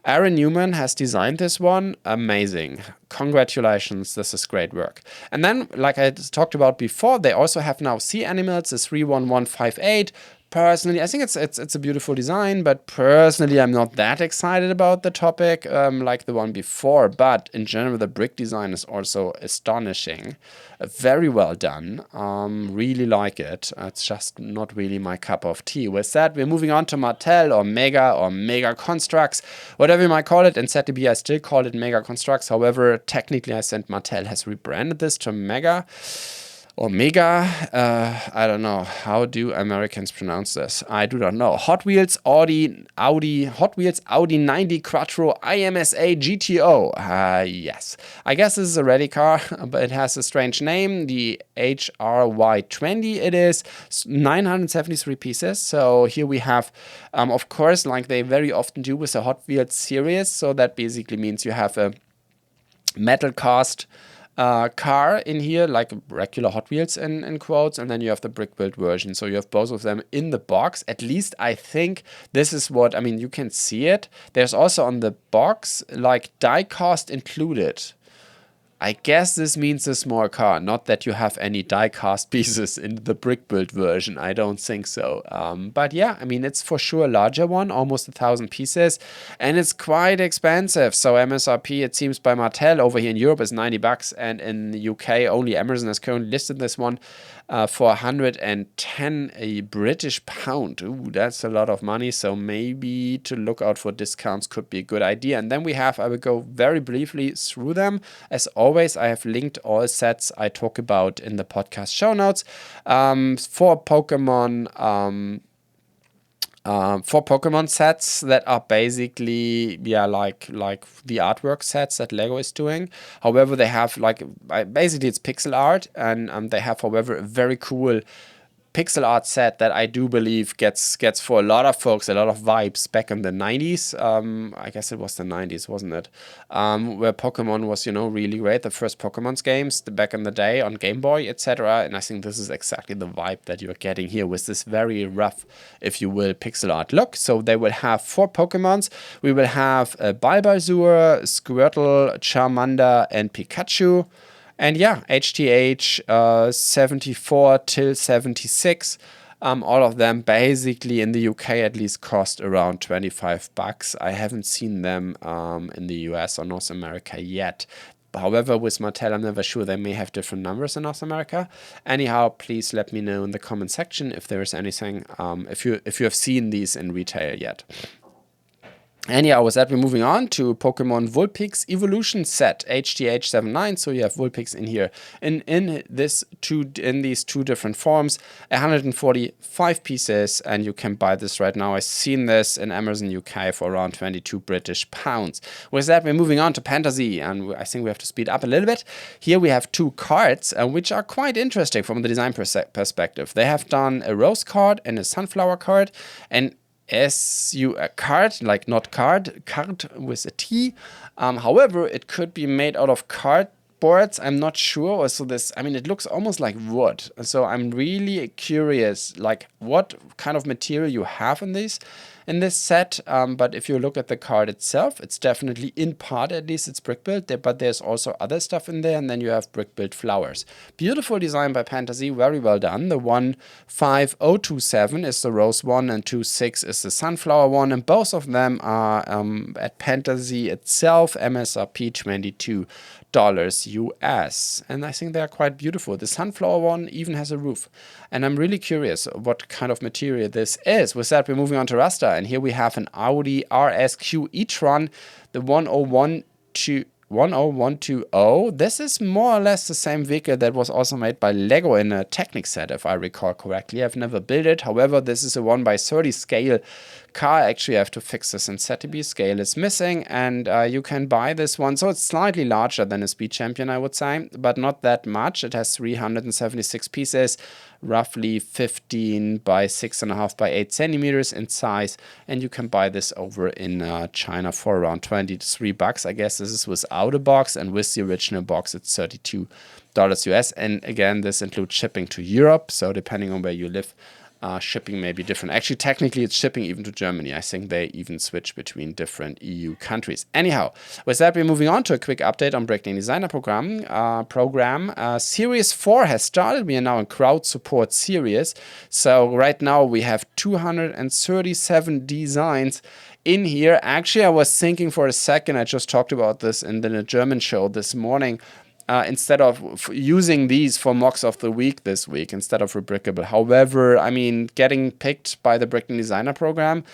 Aaron Newman has designed this one. Amazing. Congratulations. This is great work. And then, like I talked about before, they also have now Sea Animals, the 31158. Personally, I think it's a beautiful design, but personally, I'm not that excited about the topic like the one before. But in general, the brick design is also astonishing. Very well done. Really like it. It's just not really my cup of tea. With that, we're moving on to Mattel or Mega Construx, whatever you might call it. In ZDB, I still call it Mega Construx. However, technically, I think Mattel has rebranded this to Mega. Or Mega, I don't know. How do Americans pronounce this? I do not know. Hot Wheels Audi 90 Quattro IMSA GTO. Yes. I guess this is a rally car, but it has a strange name. The HRY20 it is. 973 pieces. So here we have, of course, like they very often do with the Hot Wheels series. So that basically means you have a metal cast car in here, like regular Hot Wheels in quotes, and then you have the brick build version. So you have both of them in the box. At least I think this is what, I mean, you can see it. There's also on the box like die cast included. I guess this means a small car, not that you have any die-cast pieces in the brick build version. I don't think so. But yeah, I mean, it's for sure a larger one, almost 1,000 pieces, and it's quite expensive. So MSRP, it seems by Mattel over here in Europe is $90, and in the UK, only Amazon has currently listed this one for 110 British pound. Ooh, that's a lot of money. So maybe to look out for discounts could be a good idea. And then we have, I will go very briefly through them. As always, I have linked all sets I talk about in the podcast show notes. For Pokemon sets that are basically, yeah, like the artwork sets that Lego is doing. However, they have basically it's pixel art, and they have, however, a very cool pixel art set that I do believe gets for a lot of folks a lot of vibes back in the 90s. I guess it was the 90s, wasn't it? Where Pokemon was, you know, really great. The first Pokemon's games back in the day on Game Boy, etc. And I think this is exactly the vibe that you're getting here with this very rough, if you will, pixel art look. So they will have 4 Pokemons. We will have Bulbasaur, Squirtle, Charmander, and Pikachu. And yeah, HTH 74 till 76. All of them basically in the UK at least cost around $25. I haven't seen them in the US or North America yet. However, with Mattel, I'm never sure. They may have different numbers in North America. Anyhow, please let me know in the comment section if there is anything, if you have seen these in retail yet. Anyhow, with that, we're moving on to Pokemon Vulpix Evolution Set HTH79. So you have Vulpix in here in these two different forms, 145 pieces, and you can buy this right now. I've seen this in Amazon UK for around 22 British pounds. With that, we're moving on to Pantasy, and I think we have to speed up a little bit. Here we have 2 cards, which are quite interesting from the design perspective. They have done a rose card and a sunflower card, and a card, like not card with a T. However, it could be made out of cardboards. I'm not sure. So this, I mean, it looks almost like wood. So I'm really curious, like what kind of material you have in this set. But if you look at the card itself, it's definitely in part, at least it's brick built, but there's also other stuff in there. And then you have brick built flowers. Beautiful design by Pantasy, very well done. The 15027 is the rose one and 26 is the sunflower one. And both of them are at Pantasy itself, MSRP $22 US. And I think they are quite beautiful. The sunflower one even has a roof. And I'm really curious what kind of material this is. With that, we're moving on to Rastar. And here we have an Audi RSQ e-tron, the 10120. This is more or less the same vehicle that was also made by Lego in a Technic set, if I recall correctly. I've never built it. However, this is a 1/30 scale car. Actually, I have to fix this in ZTB. Scale is missing, and you can buy this one. So it's slightly larger than a Speed Champion, I would say, but not that much. It has 376 pieces, roughly 15 by 6.5 by 8 centimeters in size, and you can buy this over in China for around $23. I guess this is without a box, and with the original box it's $32 US. And again, this includes shipping to Europe, so depending on where you live, shipping may be different. Actually, technically, it's shipping even to Germany. I think they even switch between different EU countries. Anyhow, with that, we're moving on to a quick update on Breakdown Designer program. Series 4 has started. We are now in crowd support series. So right now, we have 237 designs in here. Actually, I was thinking for a second, I just talked about this in the German show this morning, instead of using these for mocks of the week this week instead of Rubrickable. However, I mean, getting picked by the Breakdown Designer program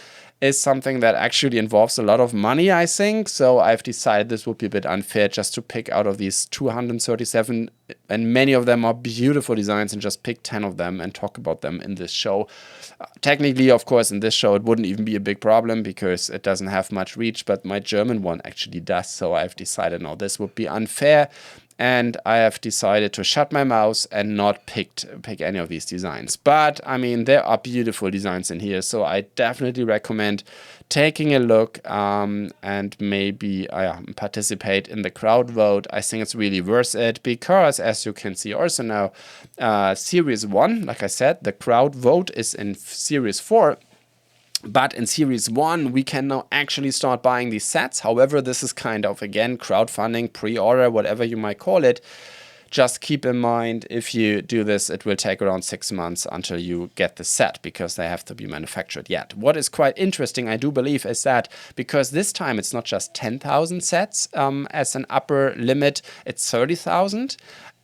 is something that actually involves a lot of money, I think. So I've decided this would be a bit unfair just to pick out of these 237, and many of them are beautiful designs, and just pick 10 of them and talk about them in this show. Technically, of course, in this show, it wouldn't even be a big problem because it doesn't have much reach, but my German one actually does. So I've decided, no, this would be unfair. And I have decided to shut my mouth and not pick any of these designs. But, I mean, there are beautiful designs in here. So I definitely recommend taking a look and maybe participate in the crowd vote. I think it's really worth it because, as you can see also now, Series 1, like I said, the crowd vote is in Series 4. But in Series 1, we can now actually start buying these sets. However, this is kind of, again, crowdfunding, pre-order, whatever you might call it. Just keep in mind, if you do this, it will take around 6 months until you get the set because they have to be manufactured yet. What is quite interesting, I do believe, is that because this time it's not just 10,000 sets as an upper limit, it's 30,000.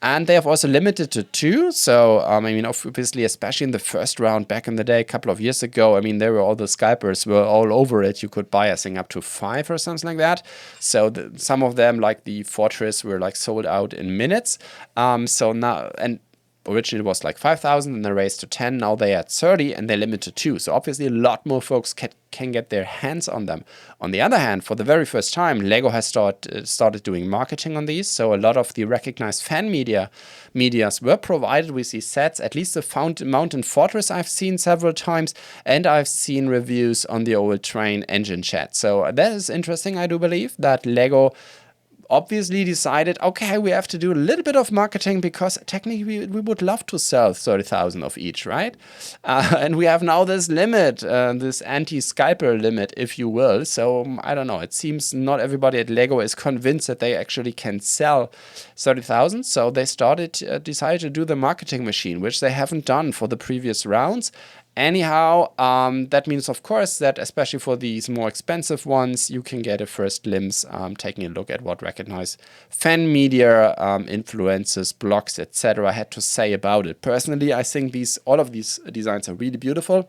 And they have also limited to 2. So, I mean, obviously, especially in the first round back in the day, a couple of years ago, I mean, there were all the scalpers were all over it. You could buy, I think, up to 5 or something like that. So some of them, like the Fortress, were like sold out in minutes. So now, and originally it was like 5,000 and they raised to 10. Now they are at 30 and they limit to 2. So obviously a lot more folks can get their hands on them. On the other hand, for the very first time, Lego has started doing marketing on these. So a lot of the recognized fan medias were provided with these sets. At least the Mountain Fortress I've seen several times, and I've seen reviews on the old train engine chat. So that is interesting. I do believe that Lego obviously decided, okay, we have to do a little bit of marketing because technically we would love to sell 30,000 of each, right? And we have now this limit, this anti-scalper limit, if you will. So I don't know. It seems not everybody at Lego is convinced that they actually can sell 30,000. So they decided to do the marketing machine, which they haven't done for the previous rounds. Anyhow, that means, of course, that especially for these more expensive ones, you can get a first glimpse, taking a look at what recognized fan media, influencers, blogs, etc. had to say about it. Personally, I think all of these designs are really beautiful.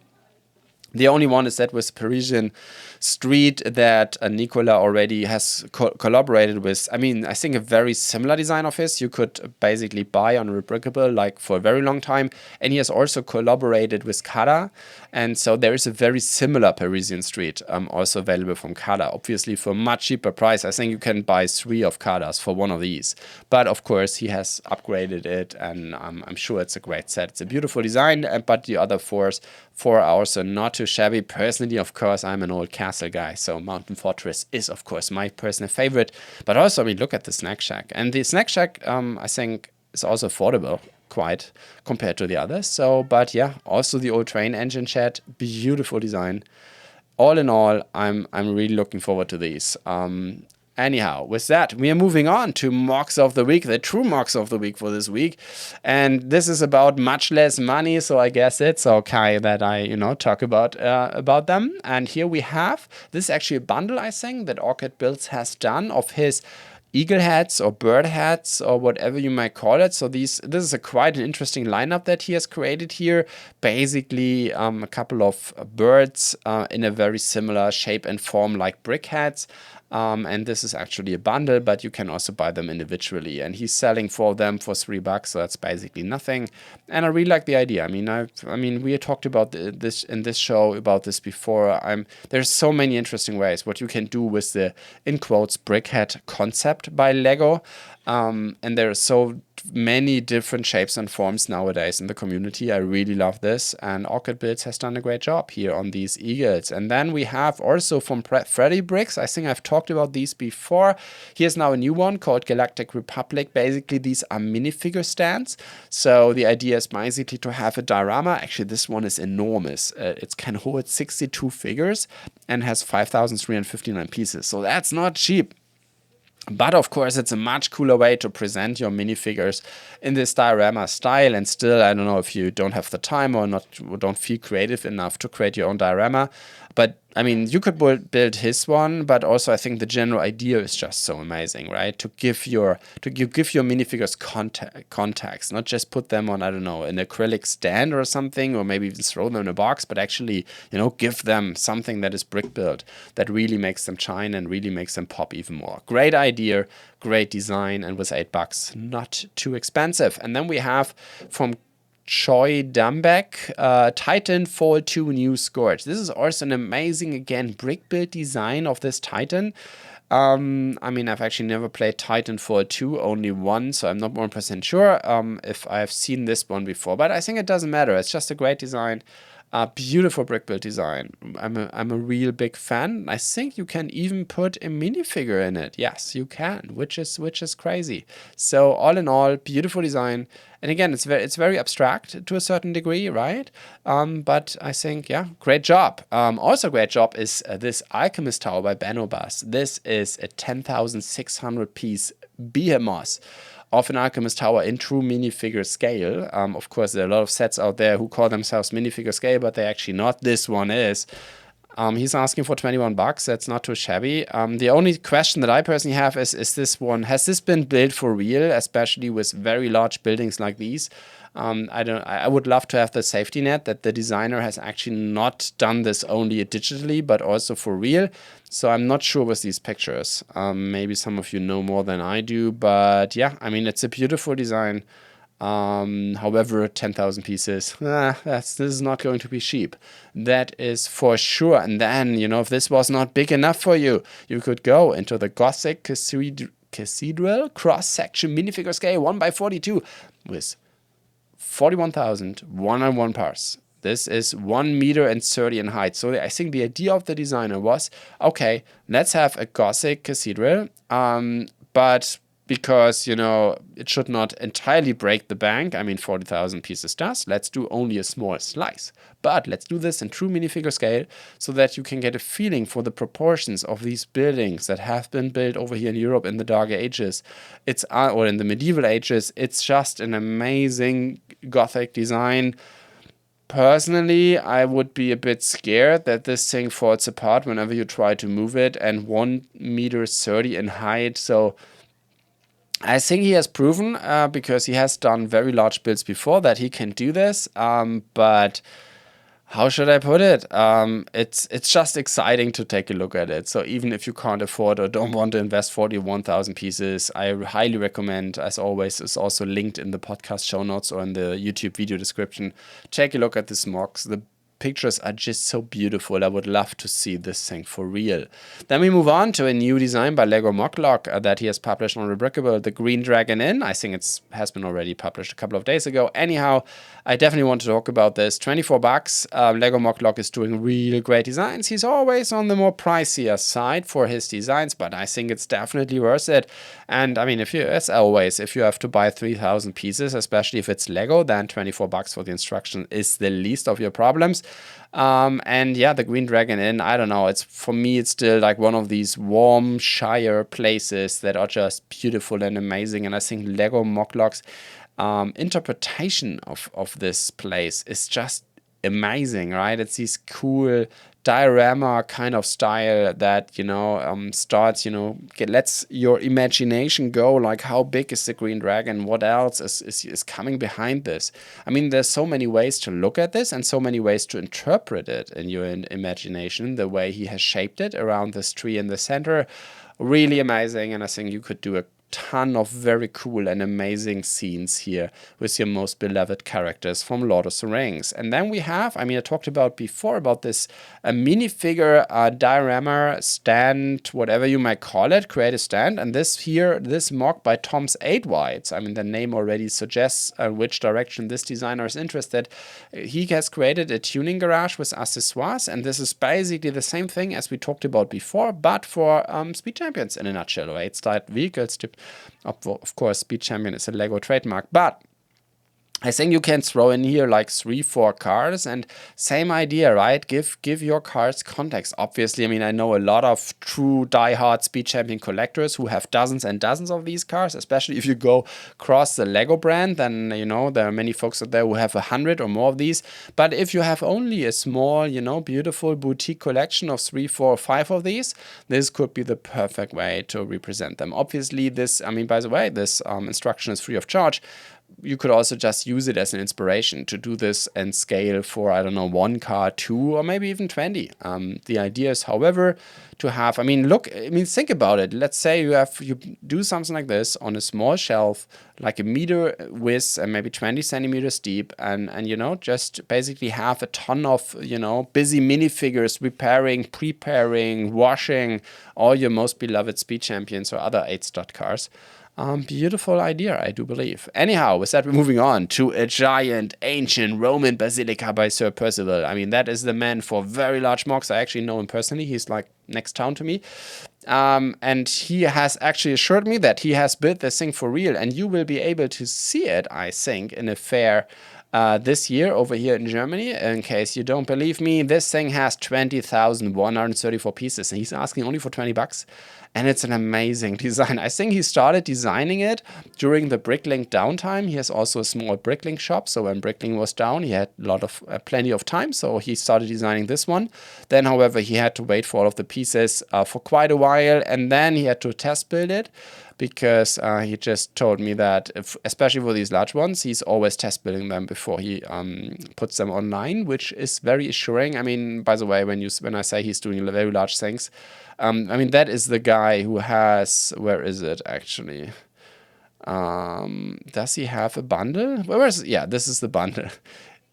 The only one is that with Parisian Street that Nicola already has collaborated with. I mean, I think a very similar design of his you could basically buy on Rebrickable like for a very long time. And he has also collaborated with CaDA. And so there is a very similar Parisian Street also available from CaDA. Obviously for a much cheaper price. I think you can buy 3 of CaDA's for one of these. But of course he has upgraded it and I'm sure it's a great set. It's a beautiful design, but the other 4 are also not too shabby. Personally, of course, I'm an old castle guy, so Mountain Fortress is, of course, my personal favorite. But also, I mean, look at the Snack Shack. And the Snack Shack, I think, is also affordable, quite, compared to the others. So, but yeah, also the old train engine chat, beautiful design. All in all, I'm really looking forward to these. Anyhow, with that, we are moving on to MOCs of the week, the true MOCs of the week for this week. And this is about much less money, so I guess it's okay that I, talk about them. And here we have, this is actually a bundle, I think, that Orchid Builds has done of his eagle heads or bird heads or whatever you might call it. So this is quite an interesting lineup that he has created here. Basically, a couple of birds in a very similar shape and form like brick heads. And this is actually a bundle, but you can also buy them individually. And he's selling 4 of them for $3, so that's basically nothing. And I really like the idea. I mean, we had talked about this in this show about this before. There's so many interesting ways what you can do with the, in quotes, brickhead concept by Lego. And there are so many different shapes and forms nowadays in the community. I really love this, and Orchid Builds has done a great job here on these eagles. And then we have also from BlueBrixx, I think I've talked about these before. Here's now a new one called Galactic Republic. Basically, these are minifigure stands. So the idea is basically to have a diorama. Actually, this one is enormous. It can hold 62 figures and has 5,359 pieces. So that's not cheap. But of course, it's a much cooler way to present your minifigures in this diorama style. And still, I don't know if you don't have the time or don't feel creative enough to create your own diorama. But I mean, you could build his one, but also I think the general idea is just so amazing, right? To give your minifigures context, not just put them on, I don't know, an acrylic stand or something, or maybe even throw them in a box, but actually, give them something that is brick built, that really makes them shine and really makes them pop even more. Great idea, great design, and with $8, not too expensive. And then we have from Choi Dumbeck, Titanfall 2 New Scourge. This is also an amazing, again, brick build design of this Titan. I mean, I've actually never played Titanfall 2, only one, so I'm not 100% sure if I've seen this one before. But I think it doesn't matter. It's just a great design. Beautiful brick build design. I'm a real big fan. I think you can even put a minifigure in it. Yes, you can, which is crazy. So all in all, beautiful design. And again, it's very abstract to a certain degree, right? But I think, yeah, great job. Also great job is this Alchemist Tower by Benobas. This is a 10,600 piece behemoth of an Alchemist Tower in true minifigure scale. Of course, there are a lot of sets out there who call themselves minifigure scale, but they're actually not. This one is. He's asking for $21. That's not too shabby. The only question that I personally have is has this been built for real, especially with very large buildings like these? I would love to have the safety net that the designer has actually not done this only digitally, but also for real. So I'm not sure with these pictures. Maybe some of you know more than I do, but yeah, I mean, it's a beautiful design. However, 10,000 pieces, this is not going to be cheap. That is for sure. And then, you know, if this was not big enough for you, you could go into the Gothic Cathedral cross-section minifigure scale 1x42 with 41,000 one-on-one parts. This is 1 meter and 30 in height. So I think the idea of the designer was, okay, let's have a Gothic cathedral, but because, you know, it should not entirely break the bank. I mean, 40,000 pieces does. Let's do only a small slice. But let's do this in true minifigure scale so that you can get a feeling for the proportions of these buildings that have been built over here in Europe in the Dark Ages. Or in the medieval ages. It's just an amazing Gothic design. Personally, I would be a bit scared that this thing falls apart whenever you try to move it, and 1 meter 30 in height. So I think he has proven, because he has done very large builds before, that he can do this. But how should I put it? It's just exciting to take a look at it. So even if you can't afford or don't want to invest 41,000 pieces, I highly recommend, as always, it's also linked in the podcast show notes or in the YouTube video description. Take a look at this MOCs. The pictures are just so beautiful. I would love to see this thing for real. Then we move on to a new design by Lego MOClock that he has published on Rebrickable, the Green Dragon Inn. I think it has been already published a couple of days ago. Anyhow, I definitely want to talk about this. 24 bucks. Lego MOClock is doing really great designs. He's always on the more pricier side for his designs, but I think it's definitely worth it. And I mean, as always, if you have to buy 3,000 pieces, especially if it's Lego, then 24 bucks for the instruction is the least of your problems. And yeah, the Green Dragon Inn, I don't know, for me it's still like one of these warm Shire places that are just beautiful and amazing. And I think Lego MOClock's interpretation of this place is just amazing, right? It's these cool diorama kind of style that, you know, starts, you know, lets your imagination go, like how big is the Green Dragon, what else is coming behind this. I mean, there's so many ways to look at this and so many ways to interpret it in your imagination. The way he has shaped it around this tree in the center, really amazing. And I think you could do a ton of very cool and amazing scenes here with your most beloved characters from Lord of the Rings. And then we have, I mean, I talked about before about this minifigure diorama stand, whatever you might call it, creative stand. And this MOC by Tom's 8 Whites. I mean, the name already suggests which direction this designer is interested. He has created a tuning garage with accessoires, and this is basically the same thing as we talked about before, but for Speed Champions in a nutshell, or 8-style vehicles. Of course, Speed Champion is a Lego trademark, but I think you can throw in here like 3-4 cars, and same idea, right? Give your cars context. Obviously, I mean, I know a lot of true diehard Speed Champion collectors who have dozens and dozens of these cars, especially if you go across the Lego brand, then, you know, there are many folks out there who have 100 or more of these. But if you have only a small, you know, beautiful boutique collection of 3, 4, or 5 of these, this could be the perfect way to represent them. Obviously, this, I mean, by the way, this instruction is free of charge. You could also just use it as an inspiration to do this and scale for, I don't know, 1 car, 2, or maybe even 20. The idea is, however, to have, I mean, think about it. Let's say you do something like this on a small shelf, like a meter width and maybe 20 centimeters deep, and you know, just basically have a ton of, you know, busy minifigures repairing, preparing, washing all your most beloved Speed Champions or other 8-stud cars. Beautiful idea, I do believe. Anyhow, with that, we're moving on to a giant ancient Roman basilica by Sir Percival. I mean, that is the man for very large MOCs. I actually know him personally. He's like next town to me. And he has actually assured me that he has built this thing for real. And you will be able to see it, I think, in a fair this year over here in Germany. In case you don't believe me, this thing has 20,134 pieces. And he's asking only for 20 bucks. And it's an amazing design. I think he started designing it during the Bricklink downtime. He has also a small Bricklink shop. So when Bricklink was down, he had plenty of time. So he started designing this one. Then, however, he had to wait for all of the pieces for quite a while. And then he had to test build it, because he just told me that, especially for these large ones, he's always test building them before he puts them online, which is very assuring. I mean, by the way, when I say he's doing very large things, I mean, that is the guy who has, where is it actually? Does he have a bundle? Where is it? Yeah, this is the bundle.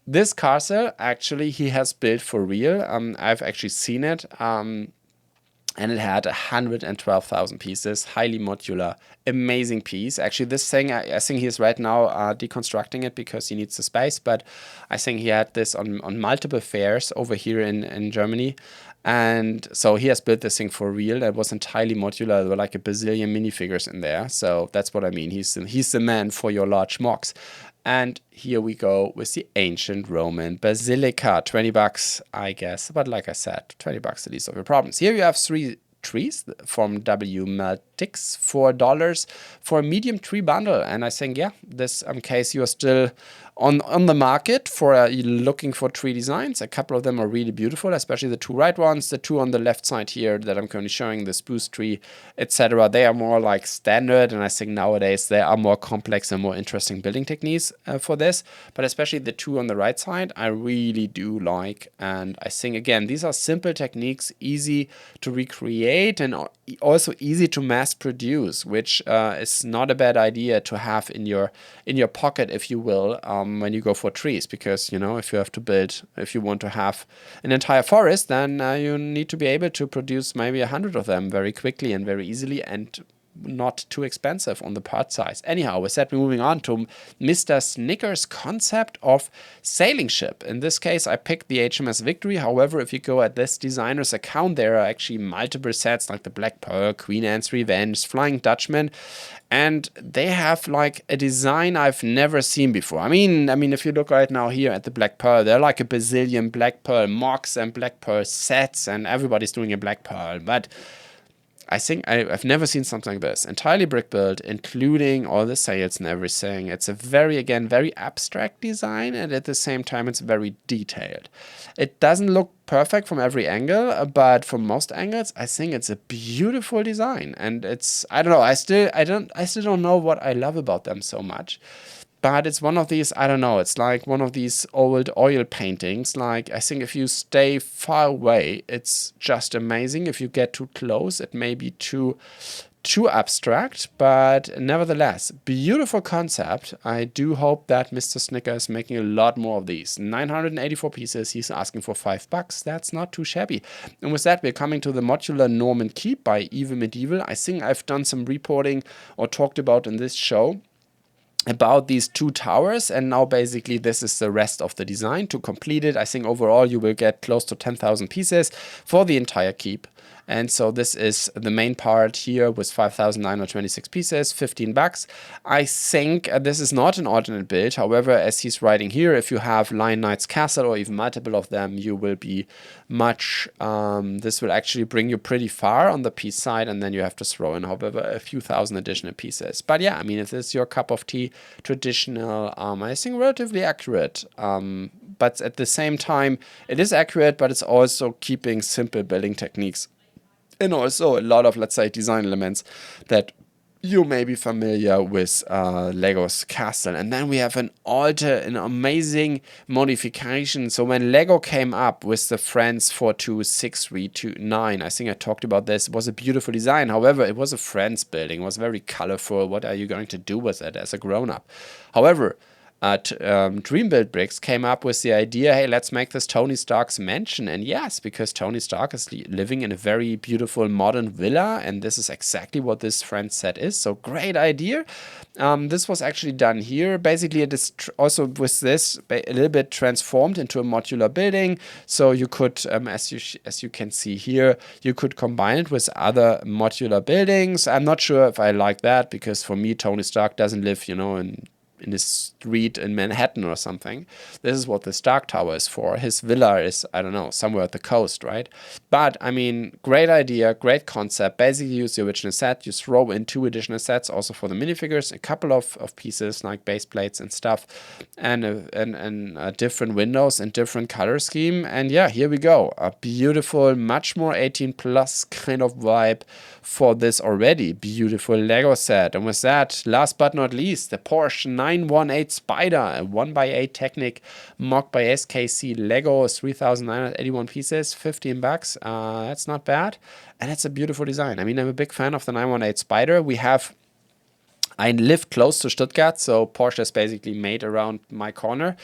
This castle, actually, he has built for real. I've actually seen it. And it had 112,000 pieces, highly modular, amazing piece. Actually, this thing, I think he's right now deconstructing it because he needs the space, but I think he had this on multiple fairs over here in Germany. And so he has built this thing for real. It was entirely modular. There were like a bazillion minifigures in there. So that's what I mean. He's the man for your large MOCs. And here we go with the ancient Roman basilica. 20 bucks, I guess. But like I said, 20 bucks the least of your problems. Here you have 3 trees from WMeltix, $4 for a medium tree bundle. And I think, yeah, this in case you're still on the market for looking for tree designs. A couple of them are really beautiful, especially the 2 right ones. The 2 on the left side here that I'm currently showing, the spruce tree, etc. They are more like standard, and I think nowadays there are more complex and more interesting building techniques for this. But especially the 2 on the right side, I really do like. And I think, again, these are simple techniques, easy to recreate and also easy to mass produce, which is not a bad idea to have in your pocket, if you will, when you go for trees. Because, you know, if you want to have an entire forest, then you need to be able to produce maybe 100 of them very quickly and very easily, and not too expensive on the part size. Anyhow, with that, we're moving on to Mr. Snicker's concept of sailing ship. In this case, I picked the HMS Victory. However, if you go at this designer's account, there are actually multiple sets like the Black Pearl, Queen Anne's Revenge, Flying Dutchman, and they have like a design I've never seen before. I mean, if you look right now here at the Black Pearl, there are like a bazillion Black Pearl MOCs and Black Pearl sets, and everybody's doing a Black Pearl, but I think I've never seen something like this. Entirely brick built, including all the sails and everything. It's a very abstract design, and at the same time, it's very detailed. It doesn't look perfect from every angle, but from most angles, I think it's a beautiful design. And it's, I don't know, I still don't know what I love about them so much. But it's one of these, I don't know, it's like one of these old oil paintings. Like, I think if you stay far away, it's just amazing. If you get too close, it may be too abstract, but nevertheless, beautiful concept. I do hope that Mr. Snicker is making a lot more of these. 984 pieces, he's asking for $5. That's not too shabby. And with that, we're coming to the modular Norman Keep by Evil Medieval. I think I've done some reporting or talked about in this show about these 2 towers, and now basically this is the rest of the design to complete it. I think overall you will get close to 10,000 pieces for the entire keep. And so this is the main part here with 5,926 pieces, $15. I think this is not an alternate build. However, as he's writing here, if you have Lion Knight's Castle or even multiple of them, you will be much, this will actually bring you pretty far on the piece side, and then you have to throw in, however, a few thousand additional pieces. But yeah, I mean, if this is your cup of tea, traditional, I think relatively accurate. But at the same time, it is accurate, but it's also keeping simple building techniques. And also a lot of, let's say, design elements that you may be familiar with Lego's Castle. And then we have an amazing modification. So when Lego came up with the Friends 42639, I think I talked about this, it was a beautiful design. However, it was a Friends building. It was very colorful. What are you going to do with it as a grown-up? However, BlueBrixx came up with the idea, hey, let's make this Tony Stark's mansion. And yes, because Tony Stark is living in a very beautiful modern villa, and this is exactly what this Friends set is. So great idea. This was actually done here. Basically, it is also with this a little bit transformed into a modular building. So you could, as you can see here, you could combine it with other modular buildings. I'm not sure if I like that, because for me, Tony Stark doesn't live, in his street in Manhattan or something. This is what the Stark Tower is for. His villa is, I don't know, somewhere at the coast, right? But, I mean, great idea, great concept. Basically, use the original set. You throw in 2 additional sets also for the minifigures, a couple of pieces like base plates and stuff, and different windows and different color scheme. And yeah, here we go. A beautiful, much more 18 plus kind of vibe for this already beautiful Lego set. And with that, last but not least, the Porsche 918 Spider, a 1x8 Technic MOC by SKC Lego, 3,981 pieces, $15. That's not bad. And it's a beautiful design. I mean, I'm a big fan of the 918 Spider. We have I live close to Stuttgart, so Porsche is basically made around my corner.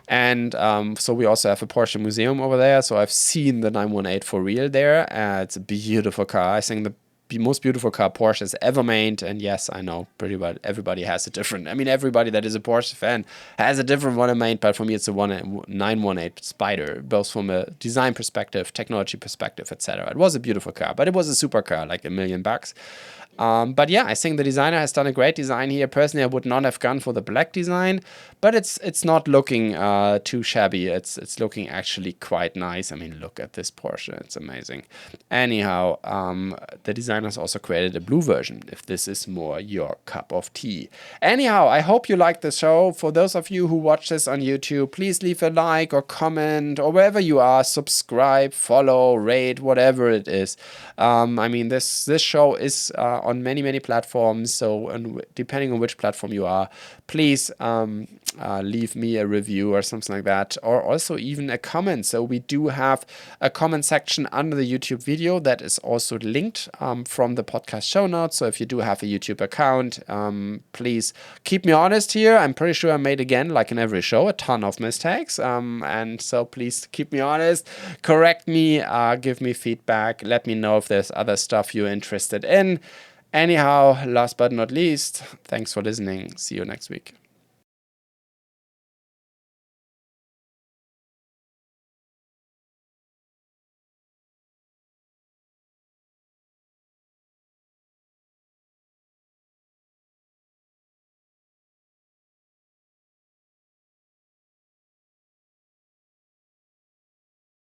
And so we also have a Porsche museum over there. So I've seen the 918 for real there. It's a beautiful car. I think the most beautiful car Porsche has ever made. And yes, I know pretty well everybody has a different, I mean, everybody that is a Porsche fan has a different one made, but for me it's a 918 Spider, both from a design perspective, technology perspective, etc. It was a beautiful car, but it was a supercar, like $1 million. But yeah, I think the designer has done a great design here. Personally, I would not have gone for the black design, but it's not looking too shabby. It's looking actually quite nice. I mean, look at this Porsche. It's amazing. Anyhow, the designers also created a blue version, if this is more your cup of tea. Anyhow, I hope you liked the show. For those of you who watch this on YouTube, please leave a like or comment, or wherever you are, subscribe, follow, rate, whatever it is. I mean, this show is on many platforms, so depending on which platform you are, please leave me a review or something like that, or also even a comment. So we do have a comment section under the YouTube video that is also linked from the podcast show notes. So if you do have a YouTube account, please keep me honest here. I'm pretty sure I made, again, like in every show, a ton of mistakes, and so please keep me honest, correct me, give me feedback, let me know if there's other stuff you're interested in. Anyhow, last but not least, thanks for listening. See you next week.